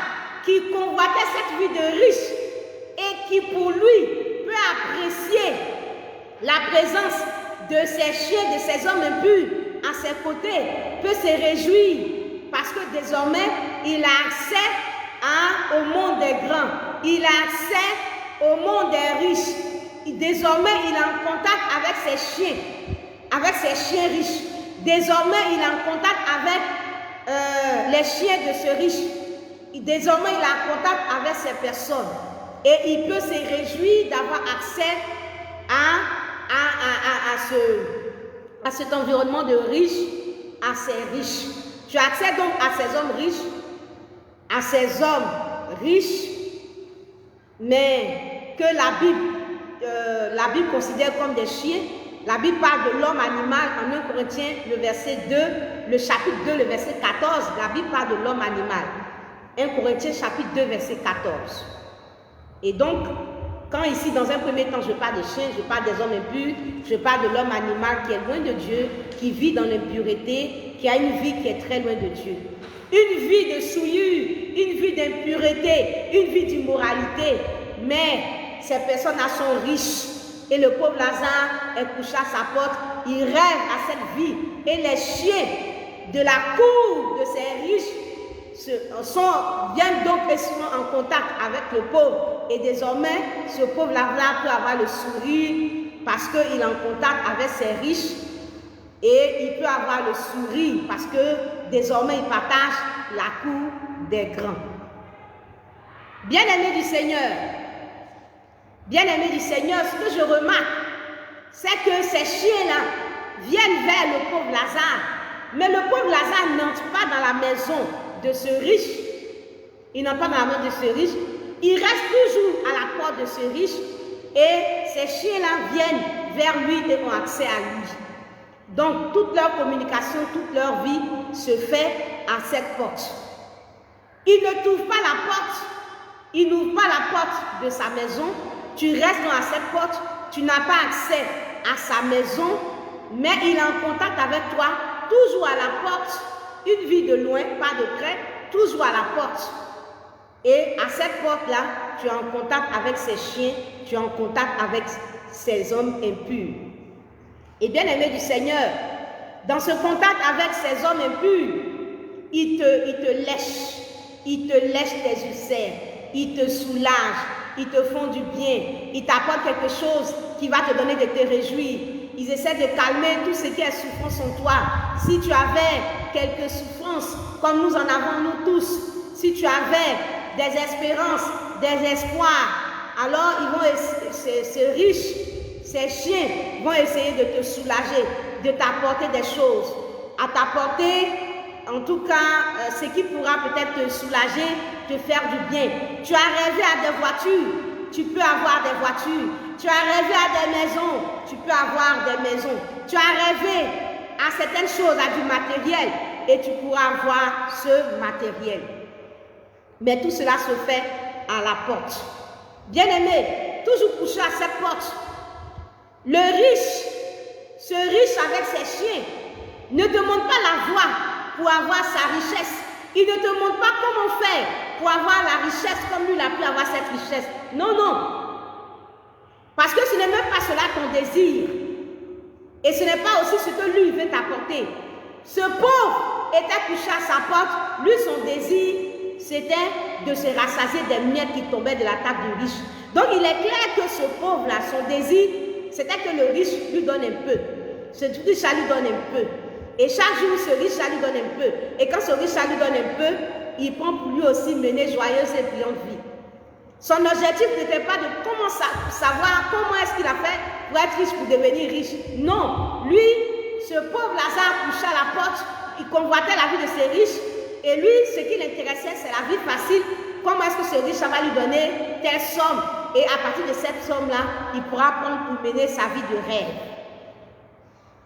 qui convoitait cette vie de riche et qui pour lui peut apprécier la présence de ces chiens, de ces hommes impurs à ses côtés, peut se réjouir parce que désormais il a accès au monde des grands, il a accès au monde des riches. Désormais il est en contact avec ses chiens riches. Désormais il est en contact avec les chiens de ce riche. Désormais il est en contact avec ces personnes et il peut se réjouir d'avoir accès à cet environnement de riches, à ces riches. Tu as accès donc à ces hommes riches, mais que la Bible considère comme des chiens. La Bible parle de l'homme animal en 1 Corinthiens, le chapitre 2, le verset 14. La Bible parle de l'homme animal. 1 Corinthiens, chapitre 2, verset 14. Et donc, quand ici, dans un premier temps, je parle des chiens, je parle des hommes impurs, je parle de l'homme animal qui est loin de Dieu, qui vit dans l'impureté, qui a une vie qui est très loin de Dieu. Une vie de souillure, une vie d'impureté, une vie d'immoralité. Mais ces personnes-là sont riches. Et le pauvre Lazare est couché à sa porte. Il rêve à cette vie. Et les chiens de la cour de ces riches viennent donc souvent en contact avec le pauvre. Et désormais, ce pauvre Lazare peut avoir le sourire parce qu'il est en contact avec ces riches. Et il peut avoir le sourire parce que désormais il partage la cour des grands. Bien-aimés du Seigneur, ce que je remarque, c'est que ces chiens-là viennent vers le pauvre Lazare. Mais le pauvre Lazare n'entre pas dans la maison de ce riche. Il n'entre pas dans la maison de ce riche. Il reste toujours à la porte de ce riche. Et ces chiens-là viennent vers lui et ont accès à lui. Donc, toute leur communication, toute leur vie se fait à cette porte. Il ne t'ouvre pas la porte. Il n'ouvre pas la porte de sa maison. Tu restes dans cette porte. Tu n'as pas accès à sa maison, mais il est en contact avec toi, toujours à la porte. Une vie de loin, pas de près, toujours à la porte. Et à cette porte-là, tu es en contact avec ces chiens, tu es en contact avec ces hommes impurs. Et bien aimé du Seigneur, dans ce contact avec ces hommes impurs, ils te lèchent tes ulcères, ils te soulagent, ils te font du bien, ils t'apportent quelque chose qui va te donner de te réjouir. Ils essaient de calmer tout ce qui est souffrance en toi. Si tu avais quelques souffrances, comme nous en avons nous tous, si tu avais des espérances, des espoirs, alors ces riches, ces chiens vont essayer de te soulager, de t'apporter des choses, à t'apporter en tout cas ce qui pourra peut-être te soulager, te faire du bien. Tu as rêvé à des voitures, tu peux avoir des voitures. Tu as rêvé à des maisons, tu peux avoir des maisons. Tu as rêvé à certaines choses, à du matériel, et tu pourras avoir ce matériel. Mais tout cela se fait à la porte. Bien-aimé, toujours couché à cette porte. Le riche, ce riche avec ses chiens, ne demande pas la voie pour avoir sa richesse. Il ne te montre pas comment faire pour avoir la richesse comme lui il a pu avoir cette richesse. Non, non. Parce que ce n'est même pas cela ton désir. Et ce n'est pas aussi ce que lui veut t'apporter. Ce pauvre était couché à sa porte. Lui, son désir, c'était de se rassasier des miettes qui tombaient de la table du riche. Donc, il est clair que ce pauvre-là, son désir, c'était que le riche lui donne un peu. Ce riche-là lui donne un peu. Et chaque jour, ce riche-là lui donne un peu. Et quand ce riche-là lui donne un peu, il prend pour lui aussi mener joyeuse et brillante vie. Son objectif n'était pas de savoir comment est-ce qu'il a fait pour être riche, pour devenir riche. Non, lui, ce pauvre Lazare couché à la porte, il convoitait la vie de ces riches. Et lui, ce qui l'intéressait, c'est la vie facile. Comment est-ce que ce riche va lui donner telle somme? Et à partir de cette somme-là, il pourra prendre pour mener sa vie de rêve.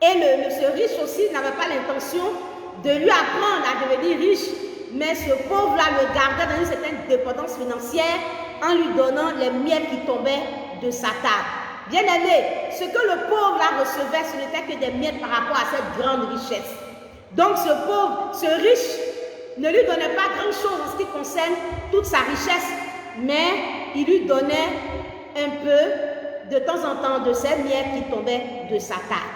Et ce riche aussi n'avait pas l'intention de lui apprendre à devenir riche, mais ce pauvre-là le gardait dans une certaine dépendance financière en lui donnant les miettes qui tombaient de sa table. Bien aimé, ce que le pauvre-là recevait, ce n'était que des miettes par rapport à cette grande richesse. Donc ce pauvre, ce riche, ne lui donnait pas grand-chose en ce qui concerne toute sa richesse, mais il lui donnait un peu de temps en temps de ces miettes qui tombaient de sa table.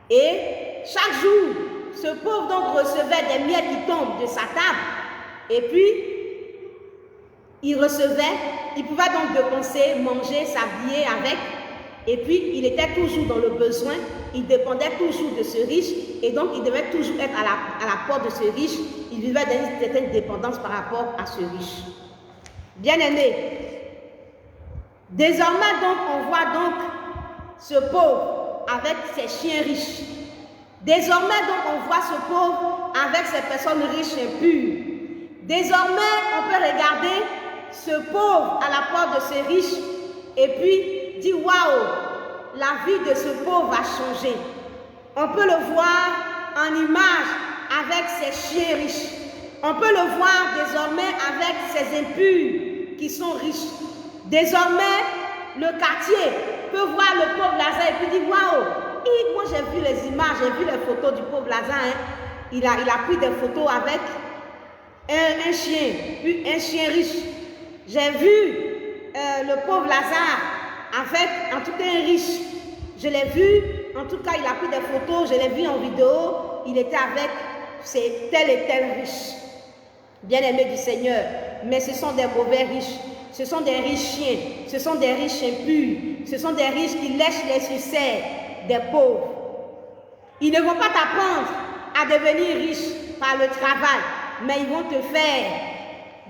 Et chaque jour, ce pauvre donc recevait des miettes qui tombent de sa table. Et puis, il pouvait donc dépenser, manger, s'habiller avec. Et puis, il était toujours dans le besoin, il dépendait toujours de ce riche, et donc il devait toujours être à la porte de ce riche. Il vivait dans une certaine dépendance par rapport à ce riche. Bien-aimé, désormais donc, on voit donc ce pauvre avec ses chiens riches. Désormais donc, on voit ce pauvre avec ces personnes riches impures. Désormais, on peut regarder ce pauvre à la porte de ce riche et puis dire waouh, la vie de ce pauvre a changé. On peut le voir en image avec ses chiens riches. On peut le voir désormais avec ses impurs qui sont riches. Désormais, le quartier peut voir le pauvre Lazare et puis dire waouh, moi j'ai vu les images, j'ai vu les photos du pauvre Lazare. Il a pris des photos avec un chien riche. J'ai vu le pauvre Lazare avec, en tout cas, un riche. Je l'ai vu, en tout cas, il a pris des photos, je l'ai vu en vidéo, il était avec tel et tel riche. Bien-aimés du Seigneur, mais ce sont des mauvais riches, ce sont des riches chiens, ce sont des riches impurs, ce sont des riches qui lèchent les succès des pauvres. Ils ne vont pas t'apprendre à devenir riche par le travail, mais ils vont te faire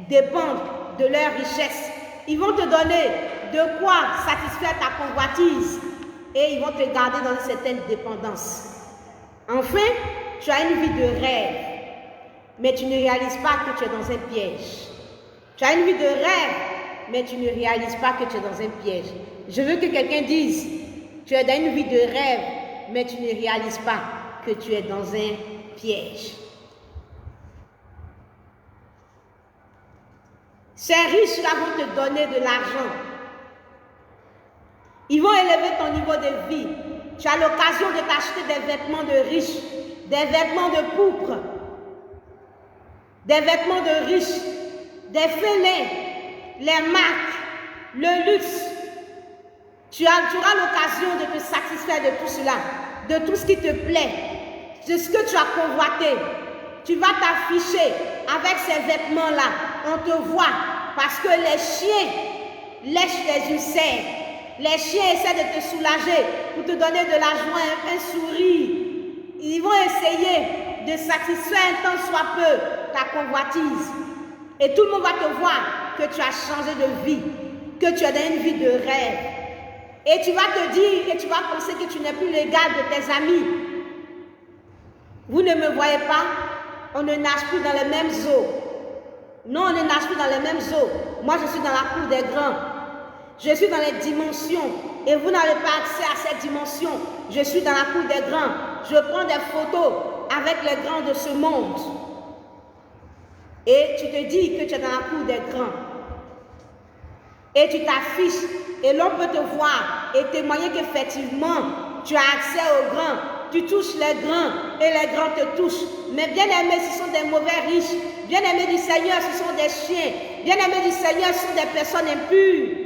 dépendre de leur richesse. Ils vont te donner de quoi satisfaire ta convoitise et ils vont te garder dans une certaine dépendance. Enfin, tu as une vie de rêve, mais tu ne réalises pas que tu es dans un piège. Tu as une vie de rêve, mais tu ne réalises pas que tu es dans un piège. Je veux que quelqu'un dise, tu es dans une vie de rêve, mais tu ne réalises pas que tu es dans un piège. Ces riches-là vont te donner de l'argent. Ils vont élever ton niveau de vie. Tu as l'occasion de t'acheter des vêtements de riches, des vêtements de pourpre, des vêtements de riches, des félins, les marques, le luxe. Tu auras l'occasion de te satisfaire de tout cela, de tout ce qui te plaît, de ce que tu as convoité. Tu vas t'afficher avec ces vêtements-là. On te voit parce que les chiens lèchent les ulcères. Les chiens essaient de te soulager pour te donner de la joie, un sourire. Ils vont essayer de satisfaire un tant soit peu ta convoitise. Et tout le monde va te voir que tu as changé de vie, que tu es dans une vie de rêve. Et tu vas te dire, et tu vas penser que tu n'es plus l'égal de tes amis. Vous ne me voyez pas? On ne nage plus dans les mêmes eaux. Non, on ne nage plus dans les mêmes eaux. Moi, je suis dans la cour des grands. Je suis dans les dimensions. Et vous n'avez pas accès à cette dimension. Je suis dans la cour des grands. Je prends des photos avec les grands de ce monde. Et tu te dis que tu es dans la cour des grands. Et tu t'affiches. Et l'on peut te voir et témoigner qu'effectivement, tu as accès aux grands. Tu touches les grands et les grands te touchent. Mais bien aimés, ce sont des mauvais riches. Bien aimés du Seigneur, ce sont des chiens. Bien aimés du Seigneur, ce sont des personnes impures.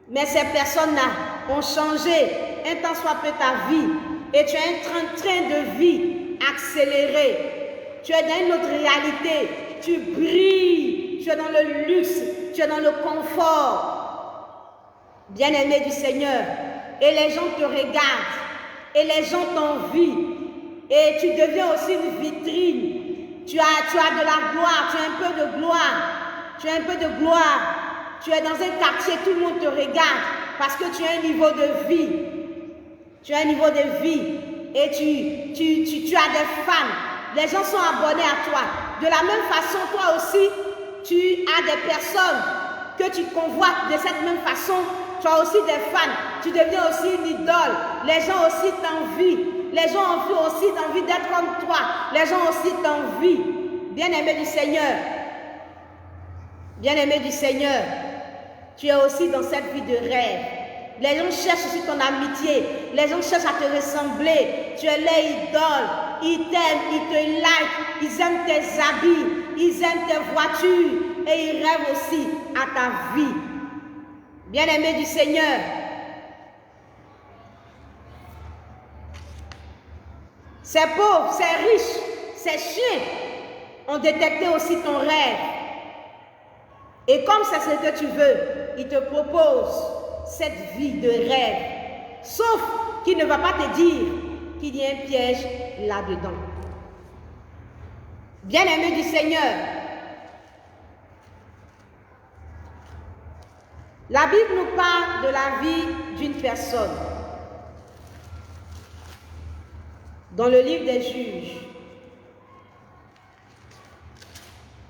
Mais ces personnes-là ont changé un tant soit peu ta vie. Et tu as un train de vie accéléré. Tu es dans une autre réalité. Tu brilles. Tu es dans le luxe. Tu es dans le confort. Bien aimé du Seigneur. Et les gens te regardent. Et les gens t'envient. Et tu deviens aussi une vitrine. Tu as de la gloire. Tu as un peu de gloire. Tu as un peu de gloire. Tu es dans un quartier, tout le monde te regarde parce que tu as un niveau de vie. Tu as un niveau de vie et tu as des fans. Les gens sont abonnés à toi. De la même façon, toi aussi, tu as des personnes que tu convoites de cette même façon. Tu as aussi des fans. Tu deviens aussi une idole. Les gens aussi t'envient. Les gens ont aussi envie d'être comme toi. Les gens aussi t'envient. Bien-aimé du Seigneur. Bien-aimé du Seigneur. Tu es aussi dans cette vie de rêve. Les gens cherchent aussi ton amitié. Les gens cherchent à te ressembler. Tu es leur idole. ils t'aiment, ils te like, ils aiment tes habits, ils aiment tes voitures et ils rêvent aussi à ta vie. Bien-aimé du Seigneur, ces pauvres, ces riches, ces chiens ont détecté aussi ton rêve. Et comme c'est ce que tu veux, ils te proposent cette vie de rêve. Sauf qu'il ne va pas te dire qu'il y a un piège là-dedans. Bien-aimé du Seigneur, la Bible nous parle de la vie d'une personne. Dans le livre des Juges.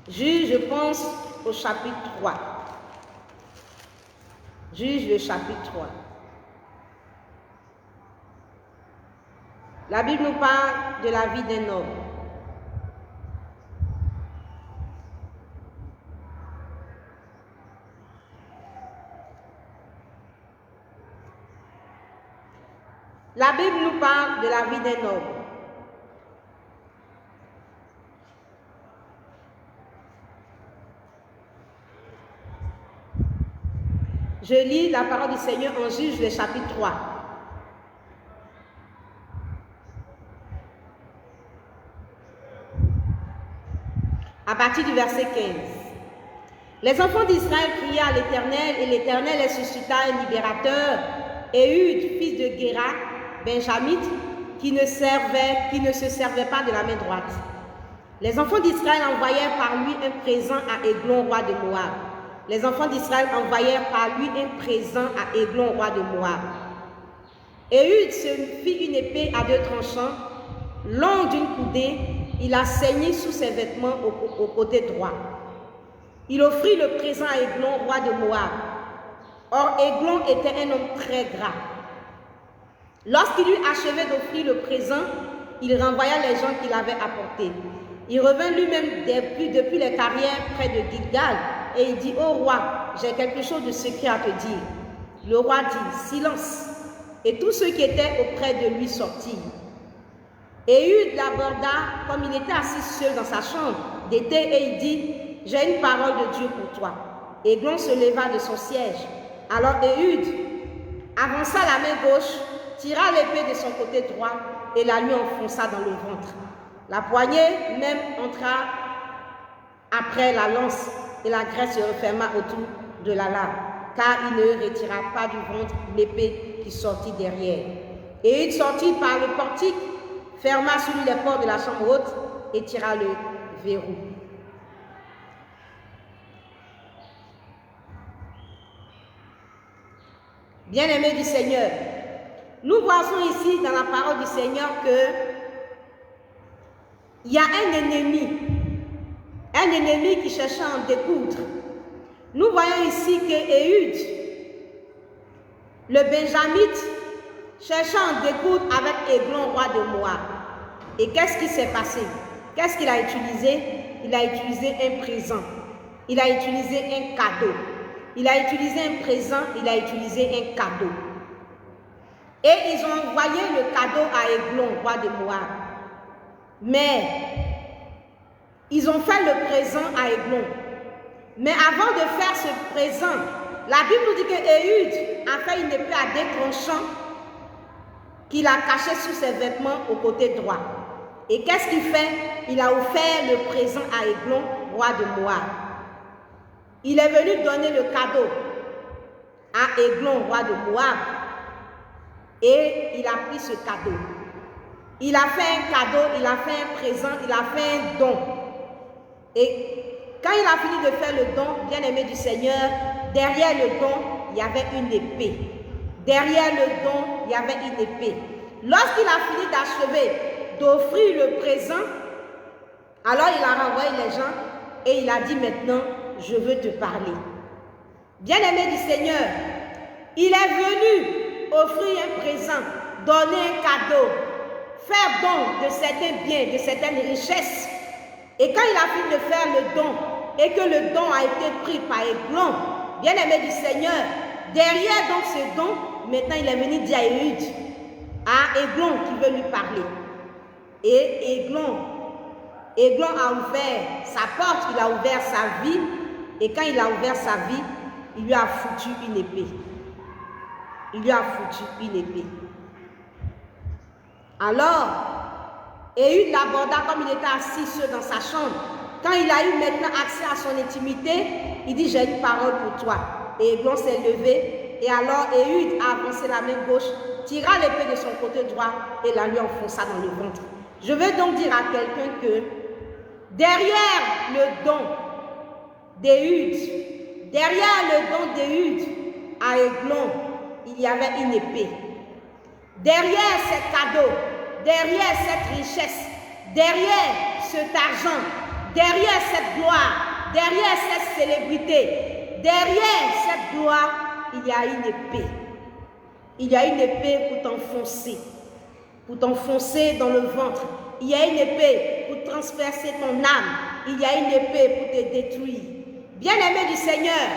Juges, je pense au chapitre 3. Juges, le chapitre 3. La Bible nous parle de la vie d'un homme. La Bible nous parle de la vie d'un homme. Je lis la parole du Seigneur en Juges, le chapitre 3. À partir du verset 15. Les enfants d'Israël crièrent à l'Éternel, et l'Éternel les suscita un libérateur, Éhud, fils de Guéra, benjamite, qui ne se servait pas de la main droite. Les enfants d'Israël envoyèrent par lui un présent à Églon, roi de Moab. Les enfants d'Israël envoyèrent par lui un présent à Églon, roi de Moab. Éhud se fit une épée à 2 tranchants, longue d'une coudée, il la ceignit sous ses vêtements au côté droit. Il offrit le présent à Églon, roi de Moab. Or, Églon était un homme très gras. Lorsqu'il eut achevé d'offrir le présent, il renvoya les gens qu'il avait apportés. Il revint lui-même depuis les carrières près de Gilgal et il dit, « Ô roi, j'ai quelque chose de secret à te dire. » Le roi dit, « Silence !» Et tous ceux qui étaient auprès de lui sortirent. Éhud l'aborda comme il était assis seul dans sa chambre d'été et il dit, « J'ai une parole de Dieu pour toi. » Églon se leva de son siège. Alors Éhud avança la main gauche, tira l'épée de son côté droit et la lui enfonça dans le ventre. La poignée même entra après la lance et la graisse se referma autour de la lame, car il ne retira pas du ventre l'épée qui sortit derrière. Éhud sortit par le portique, ferma sur lui les portes de la chambre haute et tira le verrou. Bien-aimés du Seigneur, nous voyons ici dans la parole du Seigneur que il y a un ennemi qui cherchait à en découdre. Nous voyons ici que Éhud, le benjamite, cherchait à en découdre avec Églon, roi de Moab. Et qu'est-ce qui s'est passé? Qu'est-ce qu'il a utilisé? Il a utilisé un présent. Il a utilisé un cadeau. Il a utilisé un présent, il a utilisé un cadeau. Et ils ont envoyé le cadeau à Églon, roi de Moab. Mais ils ont fait le présent à Églon. Mais avant de faire ce présent, la Bible nous dit que Éhud a fait une épée à 2 tranchants qu'il a caché sous ses vêtements au côté droit. Et qu'est-ce qu'il fait? Il a offert le présent à Églon, roi de Moab. Il est venu donner le cadeau à Églon, roi de Moab, et il a pris ce cadeau. Il a fait un cadeau, il a fait un présent, il a fait un don. Et quand il a fini de faire le don, bien-aimé du Seigneur, derrière le don, il y avait une épée. Derrière le don, il y avait une épée. Lorsqu'il a fini d'achever d'offrir le présent, alors il a renvoyé les gens et il a dit maintenant, je veux te parler. Bien-aimé du Seigneur, il est venu offrir un présent, donner un cadeau, faire don de certains biens, de certaines richesses. Et quand il a fini de faire le don, et que le don a été pris par Églon, bien-aimé du Seigneur, derrière donc ce don, maintenant il est venu dire à Éhud, à Églon qui veut lui parler. Et Églon a ouvert sa porte, il a ouvert sa vie. Et quand il a ouvert sa vie, il lui a foutu une épée. Il lui a foutu une épée. Alors, Éhud l'aborda comme il était assis seul dans sa chambre. Quand il a eu maintenant accès à son intimité, il dit, j'ai une parole pour toi. Et Églon s'est levé. Et alors Éhud a avancé la main gauche, tira l'épée de son côté droit et la lui enfonça dans le ventre. Je veux donc dire à quelqu'un que derrière le don d'Éhud, à Églon, il y avait une épée. Derrière ces cadeaux, derrière cette richesse, derrière cet argent, derrière cette gloire, derrière cette célébrité, derrière cette gloire, il y a une épée. Il y a une épée pour t'enfoncer dans le ventre. Il y a une épée pour transpercer ton âme. Il y a une épée pour te détruire. Bien-aimés du Seigneur,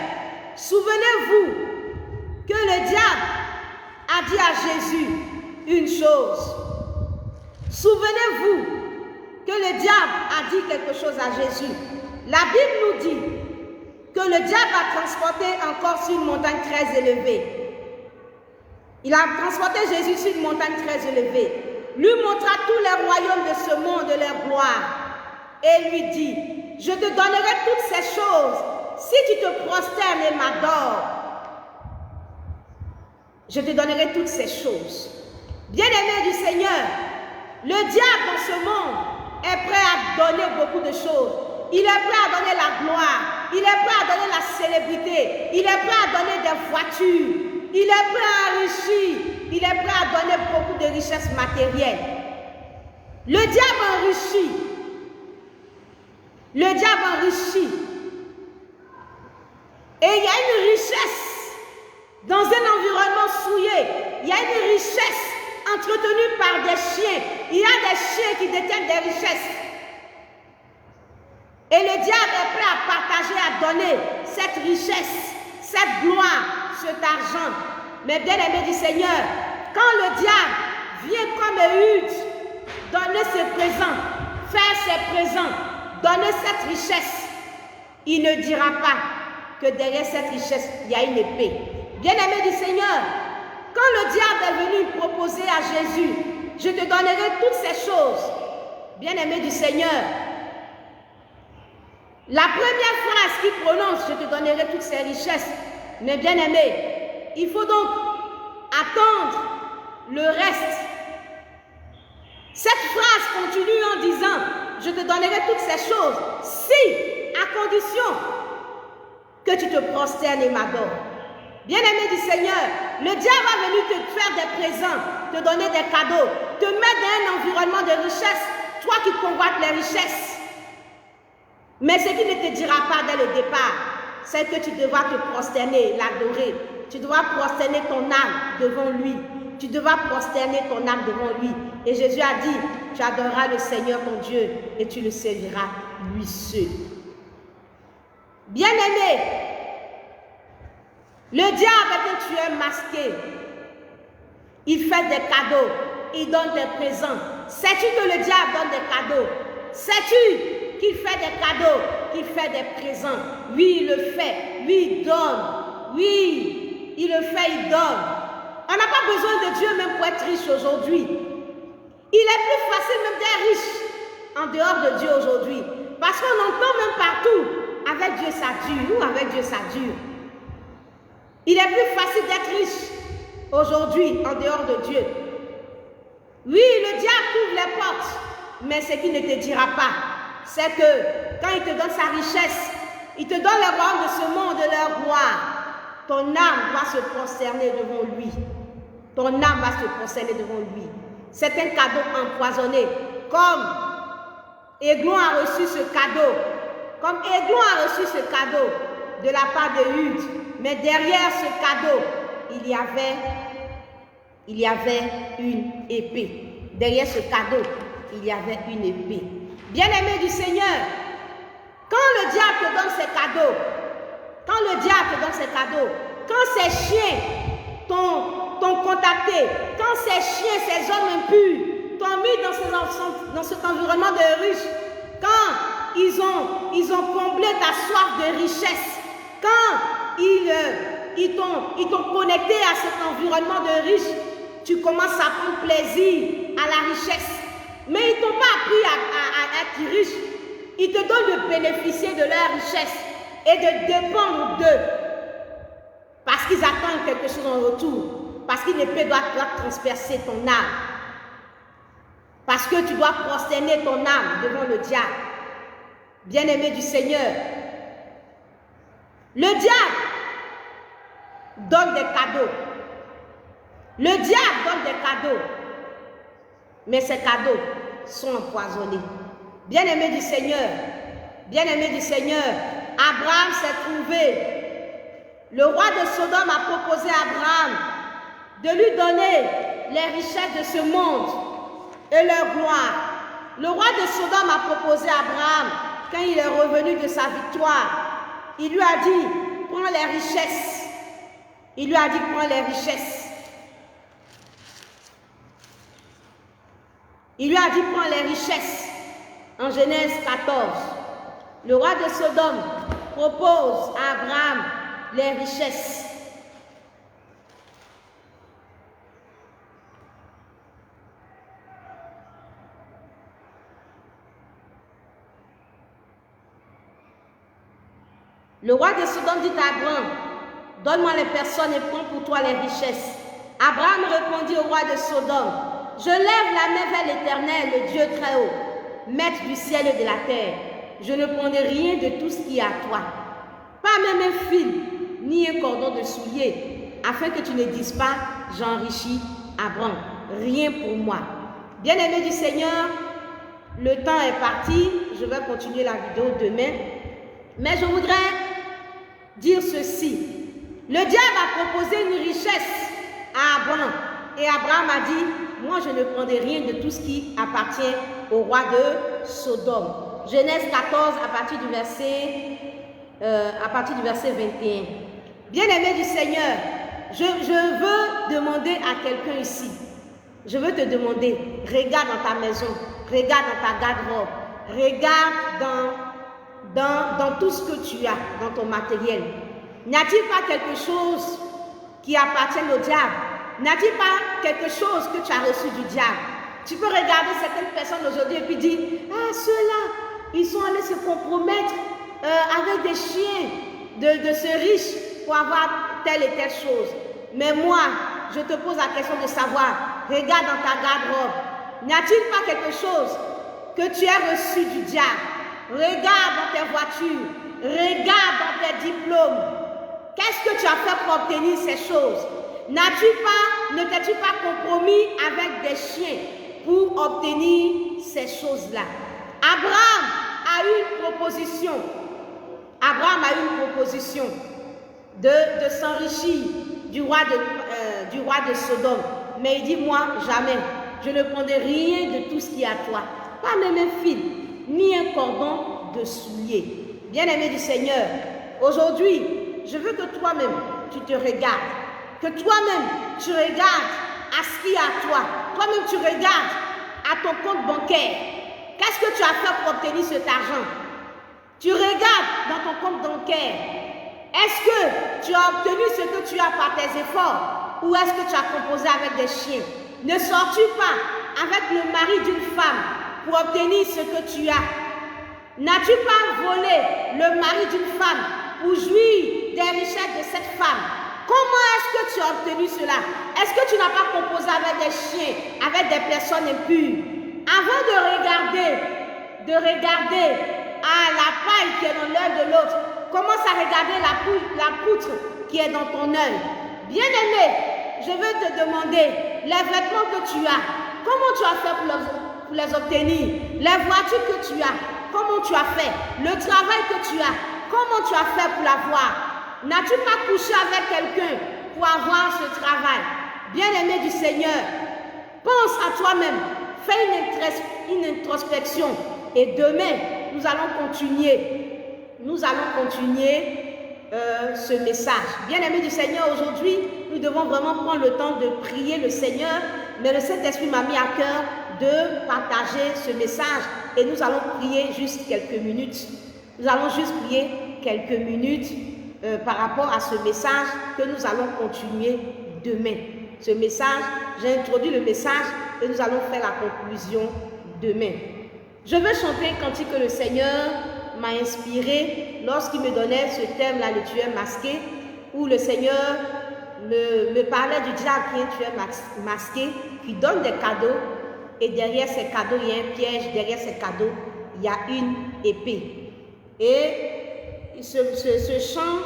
souvenez-vous que le diable a dit à Jésus une chose. Souvenez-vous que le diable a dit quelque chose à Jésus. La Bible nous dit que le diable a transporté encore sur une montagne très élevée. Il a transporté Jésus sur une montagne très élevée. Lui montra tous les royaumes de ce monde de leur gloire. Et lui dit, je te donnerai toutes ces choses si tu te prosternes et m'adores. Je te donnerai toutes ces choses. Bien-aimé du Seigneur, le diable dans ce monde est prêt à donner beaucoup de choses. Il est prêt à donner la gloire. Il est prêt à donner la célébrité. Il est prêt à donner des voitures. Il est prêt à enrichir. Il est prêt à donner beaucoup de richesses matérielles. Le diable enrichit. Le diable enrichit. Et il y a une richesse dans un environnement souillé. Il y a une richesse entretenue par des chiens. Il y a des chiens qui détiennent des richesses. Et le diable est prêt à partager, à donner cette richesse, cette gloire, cet argent. Mais bien aimé du Seigneur, quand le diable vient comme Éhud, donner ses présents, faire ses présents, donner cette richesse, il ne dira pas que derrière cette richesse, il y a une épée. Bien aimé du Seigneur, quand le diable est venu proposer à Jésus, je te donnerai toutes ces choses. Bien aimé du Seigneur, la première phrase qu'il prononce, je te donnerai toutes ces richesses. Mais bien aimé, il faut donc attendre le reste. Cette phrase continue en disant, je te donnerai toutes ces choses, si, à condition que tu te prosternes et m'adores. Bien-aimé du Seigneur, le diable va venir te faire des présents, te donner des cadeaux, te mettre dans un environnement de richesse, toi qui convoites les richesses. Mais ce qu'il ne te dira pas dès le départ, c'est que tu devras te prosterner, l'adorer. Tu devras prosterner ton âme devant lui. Tu devras prosterner ton âme devant lui. Et Jésus a dit, tu adoreras le Seigneur ton Dieu et tu le serviras lui seul. Bien-aimé, le diable est un tueur masqué. Il fait des cadeaux, il donne des présents. Sais-tu que le diable donne des cadeaux? Sais-tu qu'il fait des cadeaux, qu'il fait des présents? Oui, il le fait. Oui, il donne. Oui, il le fait, il donne. On n'a pas besoin de Dieu même pour être riche aujourd'hui. Il est plus facile même d'être riche en dehors de Dieu aujourd'hui. Parce qu'on entend même partout, avec Dieu ça dure, ou avec Dieu ça dure. Il est plus facile d'être riche aujourd'hui en dehors de Dieu. Oui, le diable ouvre les portes, mais ce qu'il ne te dira pas, c'est que quand il te donne sa richesse, il te donne les royaumes de ce monde, de leur gloire, ton âme va se prosterner devant lui. Ton âme va se prosterner devant lui. C'est un cadeau empoisonné. Comme Églon a reçu ce cadeau, comme Églon a reçu ce cadeau de la part de Éhud, mais derrière ce cadeau, il y avait une épée. Derrière ce cadeau, il y avait une épée. Bien-aimé du Seigneur, quand le diable te donne ses cadeaux, quand ces chiens t'ont contacté, quand ces chiens, ces hommes impurs t'ont mis dans cet environnement de riches, quand ils ont comblé ta soif de richesse, quand ils t'ont connecté à cet environnement de riches, tu commences à prendre plaisir à la richesse. Mais ils ne t'ont pas appris à être riche. Ils te donnent de bénéficier de leur richesse et de dépendre d'eux. Parce qu'ils attendent quelque chose en retour. Parce qu'une épée doit transpercer ton âme. Parce que tu dois prosterner ton âme devant le diable. Bien-aimé du Seigneur, le diable donne des cadeaux. Le diable donne des cadeaux. Mais ces cadeaux sont empoisonnés. Bien-aimé du Seigneur, Abraham s'est trouvé. Le roi de Sodome a proposé à Abraham de lui donner les richesses de ce monde et leur gloire. Le roi de Sodome a proposé à Abraham, quand il est revenu de sa victoire, il lui a dit, prends les richesses. Il lui a dit, prends les richesses. Il lui a dit, prends les richesses. En Genèse 14, le roi de Sodome propose à Abraham les richesses. Le roi de Sodome dit à Abraham, donne-moi les personnes et prends pour toi les richesses. Abraham répondit au roi de Sodome, je lève la main vers l'Éternel, le Dieu très haut, maître du ciel et de la terre. Je ne prendrai rien de tout ce qui est à toi, pas même un fil, ni un cordon de soulier, afin que tu ne dises pas, j'enrichis Abraham. Rien pour moi. Bien-aimé du Seigneur, le temps est parti. Je vais continuer la vidéo demain. Mais je voudrais dire ceci. Le diable a proposé une richesse à Abraham. Et Abraham a dit, moi je ne prendrai rien de tout ce qui appartient au roi de Sodome. Genèse 14 à partir du verset 21. Bien-aimé du Seigneur, je veux demander à quelqu'un ici. Je veux te demander, regarde dans ta maison, regarde dans ta garde-robe, regarde dans tout ce que tu as, dans ton matériel. N'y a-t-il pas quelque chose qui appartient au diable? N'y a-t-il pas quelque chose que tu as reçu du diable? Tu peux regarder certaines personnes aujourd'hui et puis dire, ah, ceux-là, ils sont allés se compromettre avec des chiens de ce riche pour avoir telle et telle chose. Mais moi, je te pose la question de savoir, regarde dans ta garde-robe, n'y a-t-il pas quelque chose que tu as reçu du diable? Regarde dans tes voitures, regarde dans tes diplômes. Qu'est-ce que tu as fait pour obtenir ces choses? Ne t'es-tu pas compromis avec des chiens pour obtenir ces choses-là? Abraham a eu une proposition. Abraham a eu une proposition de s'enrichir du roi de Sodome. Mais il dit, moi, jamais. Je ne prendrai rien de tout ce qui est à toi. Pas même un fil, ni un cordon de soulier. Bien-aimé du Seigneur, aujourd'hui, je veux que toi-même, tu te regardes. Que toi-même, tu regardes à ce qui est à toi. Toi-même, tu regardes à ton compte bancaire. Qu'est-ce que tu as fait pour obtenir cet argent? Tu regardes dans ton compte bancaire. Est-ce que tu as obtenu ce que tu as par tes efforts? Ou est-ce que tu as composé avec des chiens? Ne sors-tu pas avec le mari d'une femme pour obtenir ce que tu as? N'as-tu pas volé le mari d'une femme pour jouir des richesses de cette femme? Comment est-ce que tu as obtenu cela? Est-ce que tu n'as pas composé avec des chiens, avec des personnes impures? Avant de regarder la paille qui est dans l'œil de l'autre, commence à regarder la poutre qui est dans ton œil. Bien-aimé, je veux te demander, les vêtements que tu as, comment tu as fait pour les obtenir? Les voitures que tu as, comment tu as fait? Le travail que tu as, comment tu as fait pour l'avoir? N'as-tu pas couché avec quelqu'un pour avoir ce travail? Bien-aimé du Seigneur, pense à toi-même, fais une introspection et demain, nous allons continuer ce message. Bien-aimé du Seigneur, aujourd'hui, nous devons vraiment prendre le temps de prier le Seigneur, mais le Saint-Esprit m'a mis à cœur de partager ce message et nous allons prier juste quelques minutes. Nous allons juste prier quelques minutes par rapport à ce message que nous allons continuer demain. Ce message, j'ai introduit le message et nous allons faire la conclusion demain. Je veux chanter un cantique que le Seigneur m'a inspiré lorsqu'il me donnait ce thème-là, le tueur masqué, où le Seigneur me parlait du diable qui est un tueur masqué, qui donne des cadeaux, et derrière ces cadeaux, il y a un piège, derrière ces cadeaux, il y a une épée. Et ce chant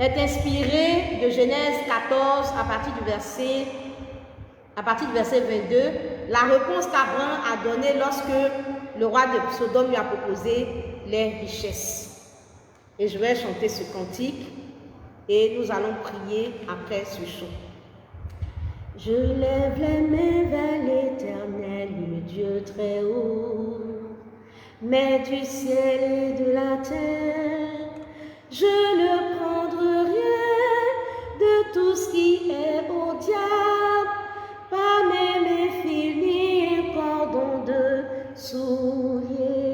est inspiré de Genèse 14 à partir du verset 22, la réponse qu'Abraham a donnée lorsque le roi de Sodome lui a proposé les richesses. Et je vais chanter ce cantique et nous allons prier après ce chant. Je lève les mains vers l'Éternel, le Dieu très haut, mais du ciel et de la terre, je ne prendrai rien de tout ce qui est au diable, pas même un fil ni un cordon de soulier.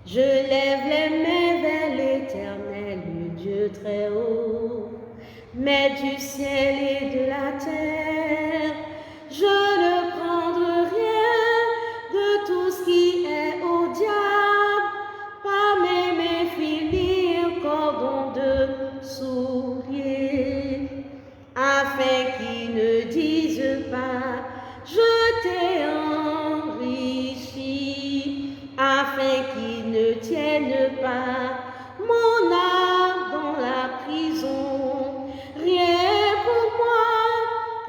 Je lève les mains vers l'Éternel, le Dieu très haut, mais du ciel et de la terre, je ne prendrai rien de tout ce qui est au diable, pas même un fil ni un cordon de soulier, afin qu'ils ne disent pas, je t'ai enrichi, afin qu'ils ne tiennent pas mon âme dans la prison. Rien pour moi,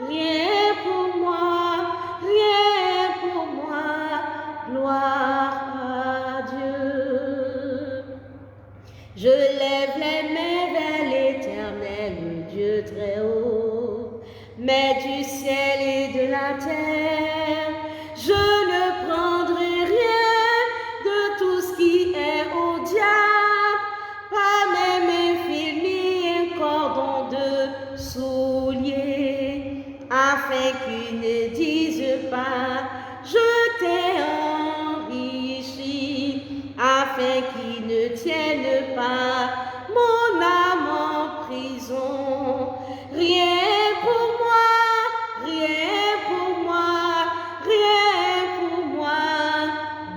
rien pour moi, rien pour moi, gloire à Dieu. Je lève les mains vers l'Éternel, le Dieu très haut, mais du ciel et de la terre, je ne prendrai rien de tout ce qui est au diable, pas même un fil ni un cordon de soulier, afin qu'ils ne disent pas, je t'ai enrichi, afin qu'ils ne tiennent pas mon âme en prison. Rien pour moi, rien pour moi, rien pour moi,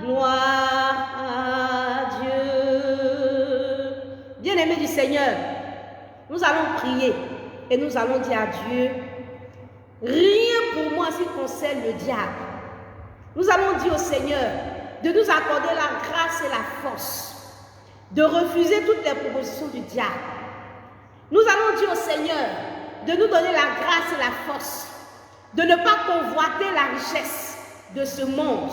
gloire à Dieu. Bien-aimés du Seigneur, nous allons prier et nous allons dire à Dieu, rien pour moi si concerne le diable. Nous allons dire au Seigneur de nous accorder la grâce et la force de refuser toutes les propositions du diable. Nous allons dire au Seigneur de nous donner la grâce et la force de ne pas convoiter la richesse de ce monde,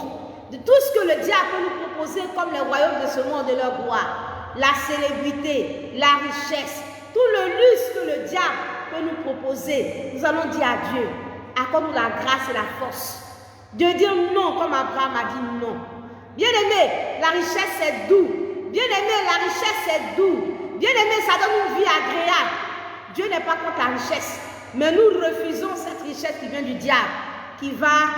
de tout ce que le diable peut nous proposer comme les royaumes de ce monde de leur gloire, la célébrité, la richesse, tout le luxe que le diable peut nous proposer. Nous allons dire à Dieu, accorde-nous la grâce et la force de dire non comme Abraham a dit non. Bien-aimé, la richesse c'est doux. Bien-aimé, la richesse c'est doux. Bien-aimé, ça donne une vie agréable. Dieu n'est pas contre la richesse, mais nous refusons cette richesse qui vient du diable, qui va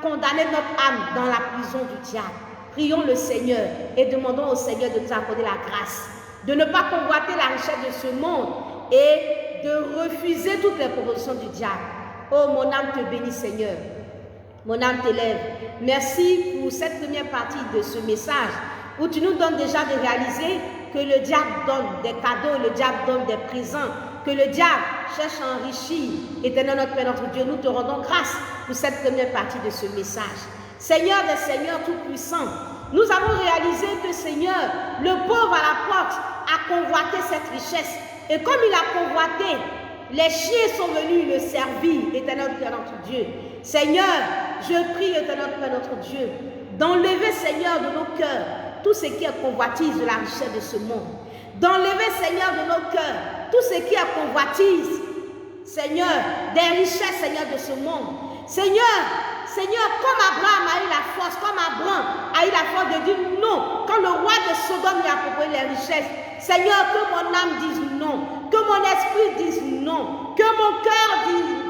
condamner notre âme dans la prison du diable. Prions le Seigneur et demandons au Seigneur de nous accorder la grâce, de ne pas convoiter la richesse de ce monde et de refuser toutes les propositions du diable. Oh, mon âme te bénit, Seigneur. Mon âme t'élève. Merci pour cette première partie de ce message où tu nous donnes déjà de réaliser que le diable donne des cadeaux, le diable donne des présents, que le diable cherche à enrichir. Éternel notre Père, notre Dieu, nous te rendons grâce pour cette première partie de ce message. Seigneur des Seigneurs Tout-Puissant, nous avons réalisé que, Seigneur, le pauvre à la porte a convoité cette richesse. Et comme il a convoité, les chiens sont venus le servir, Éternel Père, notre Dieu. Seigneur, je prie, Éternel Père, notre Dieu, d'enlever, Seigneur, de nos cœurs tout ce qui est convoitise de la richesse de ce monde. D'enlever, Seigneur, de nos cœurs tout ce qui est convoitise, Seigneur, des richesses, Seigneur, de ce monde. Seigneur, comme Abraham a eu la force, comme Abraham a eu la force de dire non, quand le roi de Sodome lui a proposé les richesses, Seigneur, que mon âme dise non, que mon esprit dise non, que mon cœur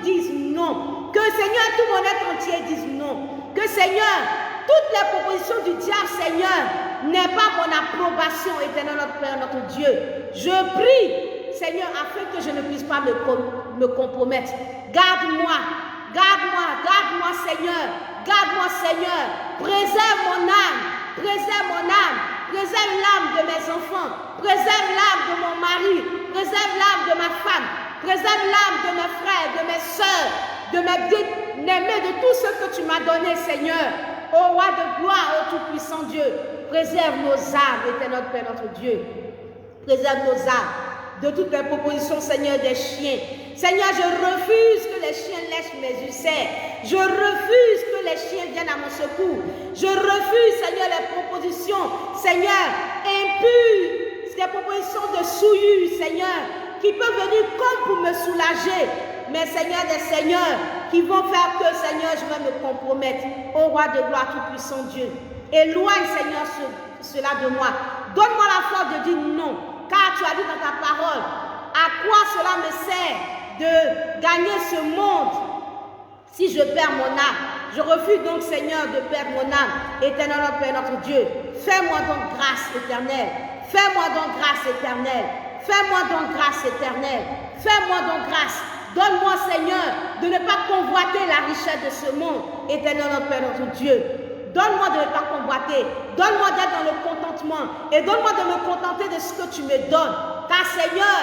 dise non. Que Seigneur, tout mon être entier dise non. Que Seigneur, toutes les propositions du diable, Seigneur, n'aient pas mon approbation, éternel notre Père, notre Dieu. Je prie, Seigneur, afin que je ne puisse pas me compromettre. Garde-moi, garde-moi, garde-moi, Seigneur. Garde-moi, Seigneur. Préserve mon âme, préserve mon âme. Préserve l'âme de mes enfants. Préserve l'âme de mon mari. Préserve l'âme de ma femme. Préserve l'âme de mes frères, de mes soeurs, de mes bien-aimés, de tout ce que tu m'as donné, Seigneur. Ô roi de gloire, ô tout-puissant Dieu, préserve nos âmes, éternel Père notre Dieu. Préserve nos âmes de toutes les propositions, Seigneur, des chiens. Seigneur, je refuse que les chiens lèchent mes ulcères. Je refuse que les chiens viennent à mon secours. Je refuse, Seigneur, les propositions, Seigneur, impures, ces propositions de souillure, Seigneur, qui peuvent venir comme pour me soulager. Mais Seigneur des seigneurs, qui vont faire que, Seigneur, je vais me compromettre. Ô roi de gloire, tout-puissant Dieu, éloigne, Seigneur, cela de moi. Donne-moi la force de dire non, car tu as dit dans ta parole, à quoi cela me sert de gagner ce monde si je perds mon âme? Je refuse donc, Seigneur, de perdre mon âme. Éternel notre Père, notre Dieu, fais-moi donc grâce éternelle. Fais-moi donc grâce éternelle. Fais-moi donc grâce éternelle. Fais-moi donc grâce. Donne-moi, Seigneur, de ne pas convoiter la richesse de ce monde. Éternel notre Père, notre Dieu. Donne-moi de ne pas convoiter. Donne-moi d'être dans le contentement. Et donne-moi de me contenter de ce que tu me donnes. Car, Seigneur,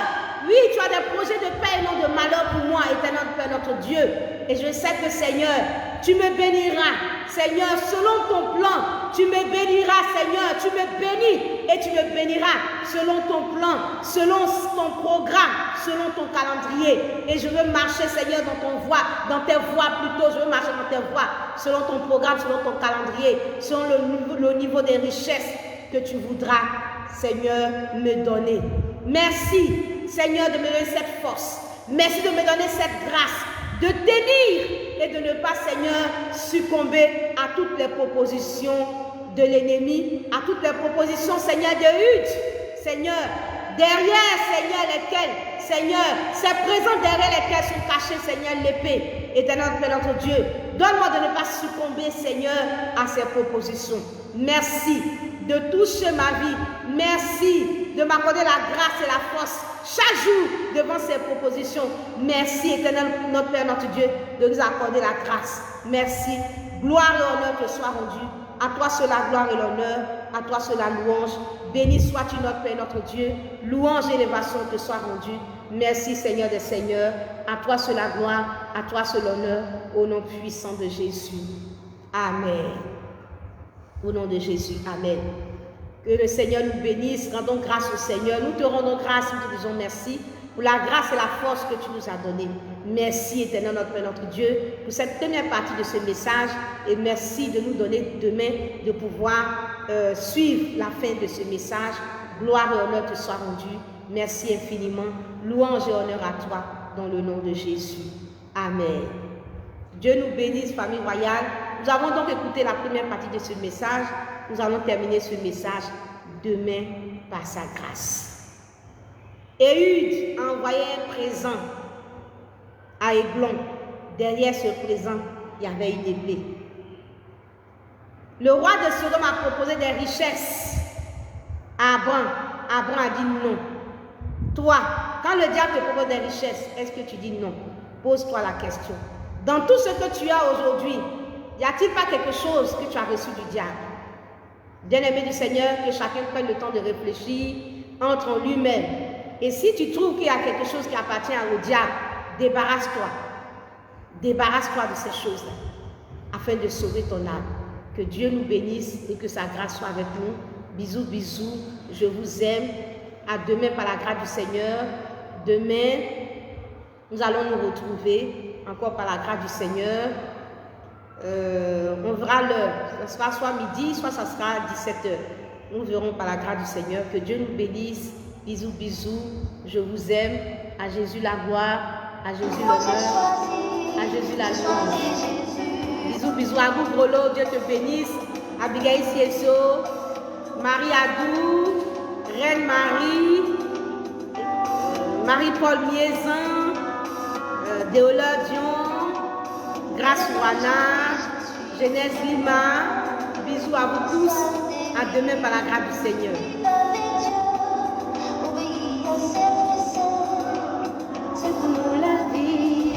oui, tu as des projets de paix et non de malheur pour moi, éternel Père, notre Dieu. Et je sais que, Seigneur, tu me béniras. Seigneur, selon ton plan, tu me béniras, Seigneur. Tu me bénis et tu me béniras selon ton plan, selon ton programme, selon ton calendrier. Et je veux marcher, Seigneur, dans tes voies plutôt. Je veux marcher dans tes voies, selon ton programme, selon ton calendrier, selon le niveau des richesses que tu voudras, Seigneur, me donner. Merci, Seigneur, de me donner cette force. Merci de me donner cette grâce de tenir et de ne pas, Seigneur, succomber à toutes les propositions de l'ennemi, à toutes les propositions, Seigneur, de lutte. Seigneur, derrière, Seigneur, lesquelles, Seigneur, c'est présent derrière lesquelles sont cachées, Seigneur, l'épée. Éternel Père, notre Dieu, donne-moi de ne pas succomber, Seigneur, à ces propositions. Merci de toucher ma vie. Merci de m'accorder la grâce et la force chaque jour devant ces propositions. Merci, éternel notre Père, notre Dieu, de nous accorder la grâce. Merci. Gloire et honneur te soient rendus. À toi seul la gloire et l'honneur. À toi seul la louange. Béni sois-tu notre Père, notre Dieu. Louange et élévation te soient rendues. Merci, Seigneur des Seigneurs. À toi seul la gloire. À toi seul l'honneur. Au nom puissant de Jésus. Amen. Au nom de Jésus. Amen. Que le Seigneur nous bénisse. Rendons grâce au Seigneur. Nous te rendons grâce. Nous te disons merci pour la grâce et la force que tu nous as donnée. Merci, éternel notre Père, notre Dieu, pour cette première partie de ce message. Et merci de nous donner demain de pouvoir suivre la fin de ce message. Gloire et honneur te soient rendus. Merci infiniment. Louange et honneur à toi dans le nom de Jésus. Amen. Dieu nous bénisse, famille royale. Nous avons donc écouté la première partie de ce message. Nous allons terminer ce message demain par sa grâce. Éhude a envoyé un présent à Églon. Derrière ce présent, il y avait une épée. Le roi de Sodome a proposé des richesses à Abraham. Abraham a dit non. Toi, quand le diable te propose des richesses, est-ce que tu dis non? Pose-toi la question. Dans tout ce que tu as aujourd'hui, y a-t-il pas quelque chose que tu as reçu du diable? Bien-aimé du Seigneur, que chacun prenne le temps de réfléchir, entre en lui-même. Et si tu trouves qu'il y a quelque chose qui appartient au diable, débarrasse-toi. Débarrasse-toi de ces choses-là, afin de sauver ton âme. Que Dieu nous bénisse et que sa grâce soit avec nous. Bisous, bisous. Je vous aime. À demain par la grâce du Seigneur. Demain, nous allons nous retrouver encore par la grâce du Seigneur. On verra l'heure. Ce sera soit midi, soit ça sera 17h. Nous verrons par la grâce du Seigneur. Que Dieu nous bénisse. Bisous, bisous. Je vous aime. À Jésus la gloire. À Jésus l'honneur. À Jésus la louange. Bisous, bisous. À vous, Brolo. Dieu te bénisse. Abigail Sieso. Marie Adou. Reine Marie. Marie-Paul Miezan. Déola Dion. Grâce Wana, Genèse Lima, bisous à vous tous. À demain par la grâce du Seigneur. C'est pour nous la vie.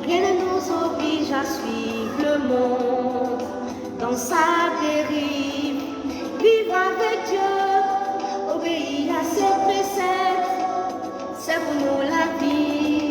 Rien ne nous oblige à suivre le monde dans sa dérive. Vivre avec Dieu, obéir à ses préceptes, c'est pour nous la vie.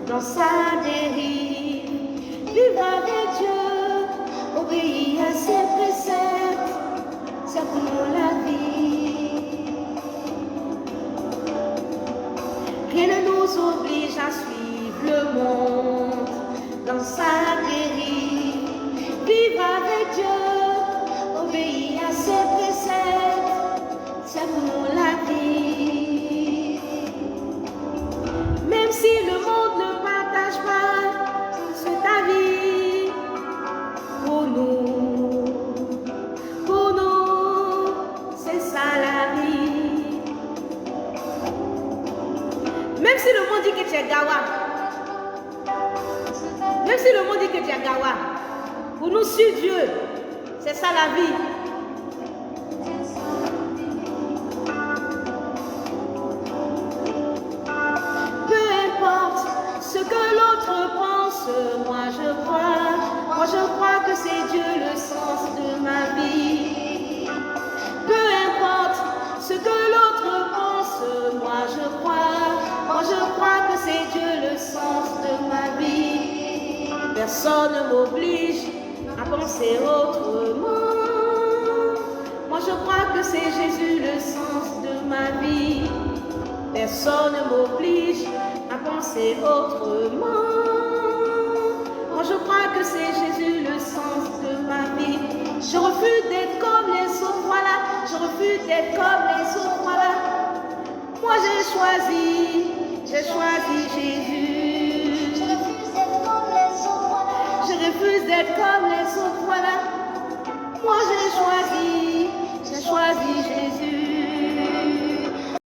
Dans sa dérive, vivre avec Dieu, obéir à ses préceptes, c'est pour nous la vie. Rien ne nous oblige à suivre le monde dans sa dérive, vivre avec Dieu, obéir à ses préceptes, c'est pour nous la vie. Même si le monde ne partage pas cet avis, pour nous, c'est ça la vie. Même si le monde dit que tu es gawa, même si le monde dit que tu es gawa, pour nous sur Dieu, c'est ça la vie. Ce que l'autre pense, moi je crois que c'est Dieu le sens de ma vie. Peu importe ce que l'autre pense, moi je crois que c'est Dieu le sens de ma vie. Personne ne m'oblige à penser autrement. Moi je crois que c'est Jésus le sens de ma vie. Personne ne m'oblige à penser autrement. Moi je crois que c'est Jésus le sens de ma vie. Je refuse d'être comme les autres, voilà. Je refuse d'être comme les autres, voilà. Moi j'ai choisi Jésus. Je refuse d'être comme les autres, voilà. Je refuse d'être comme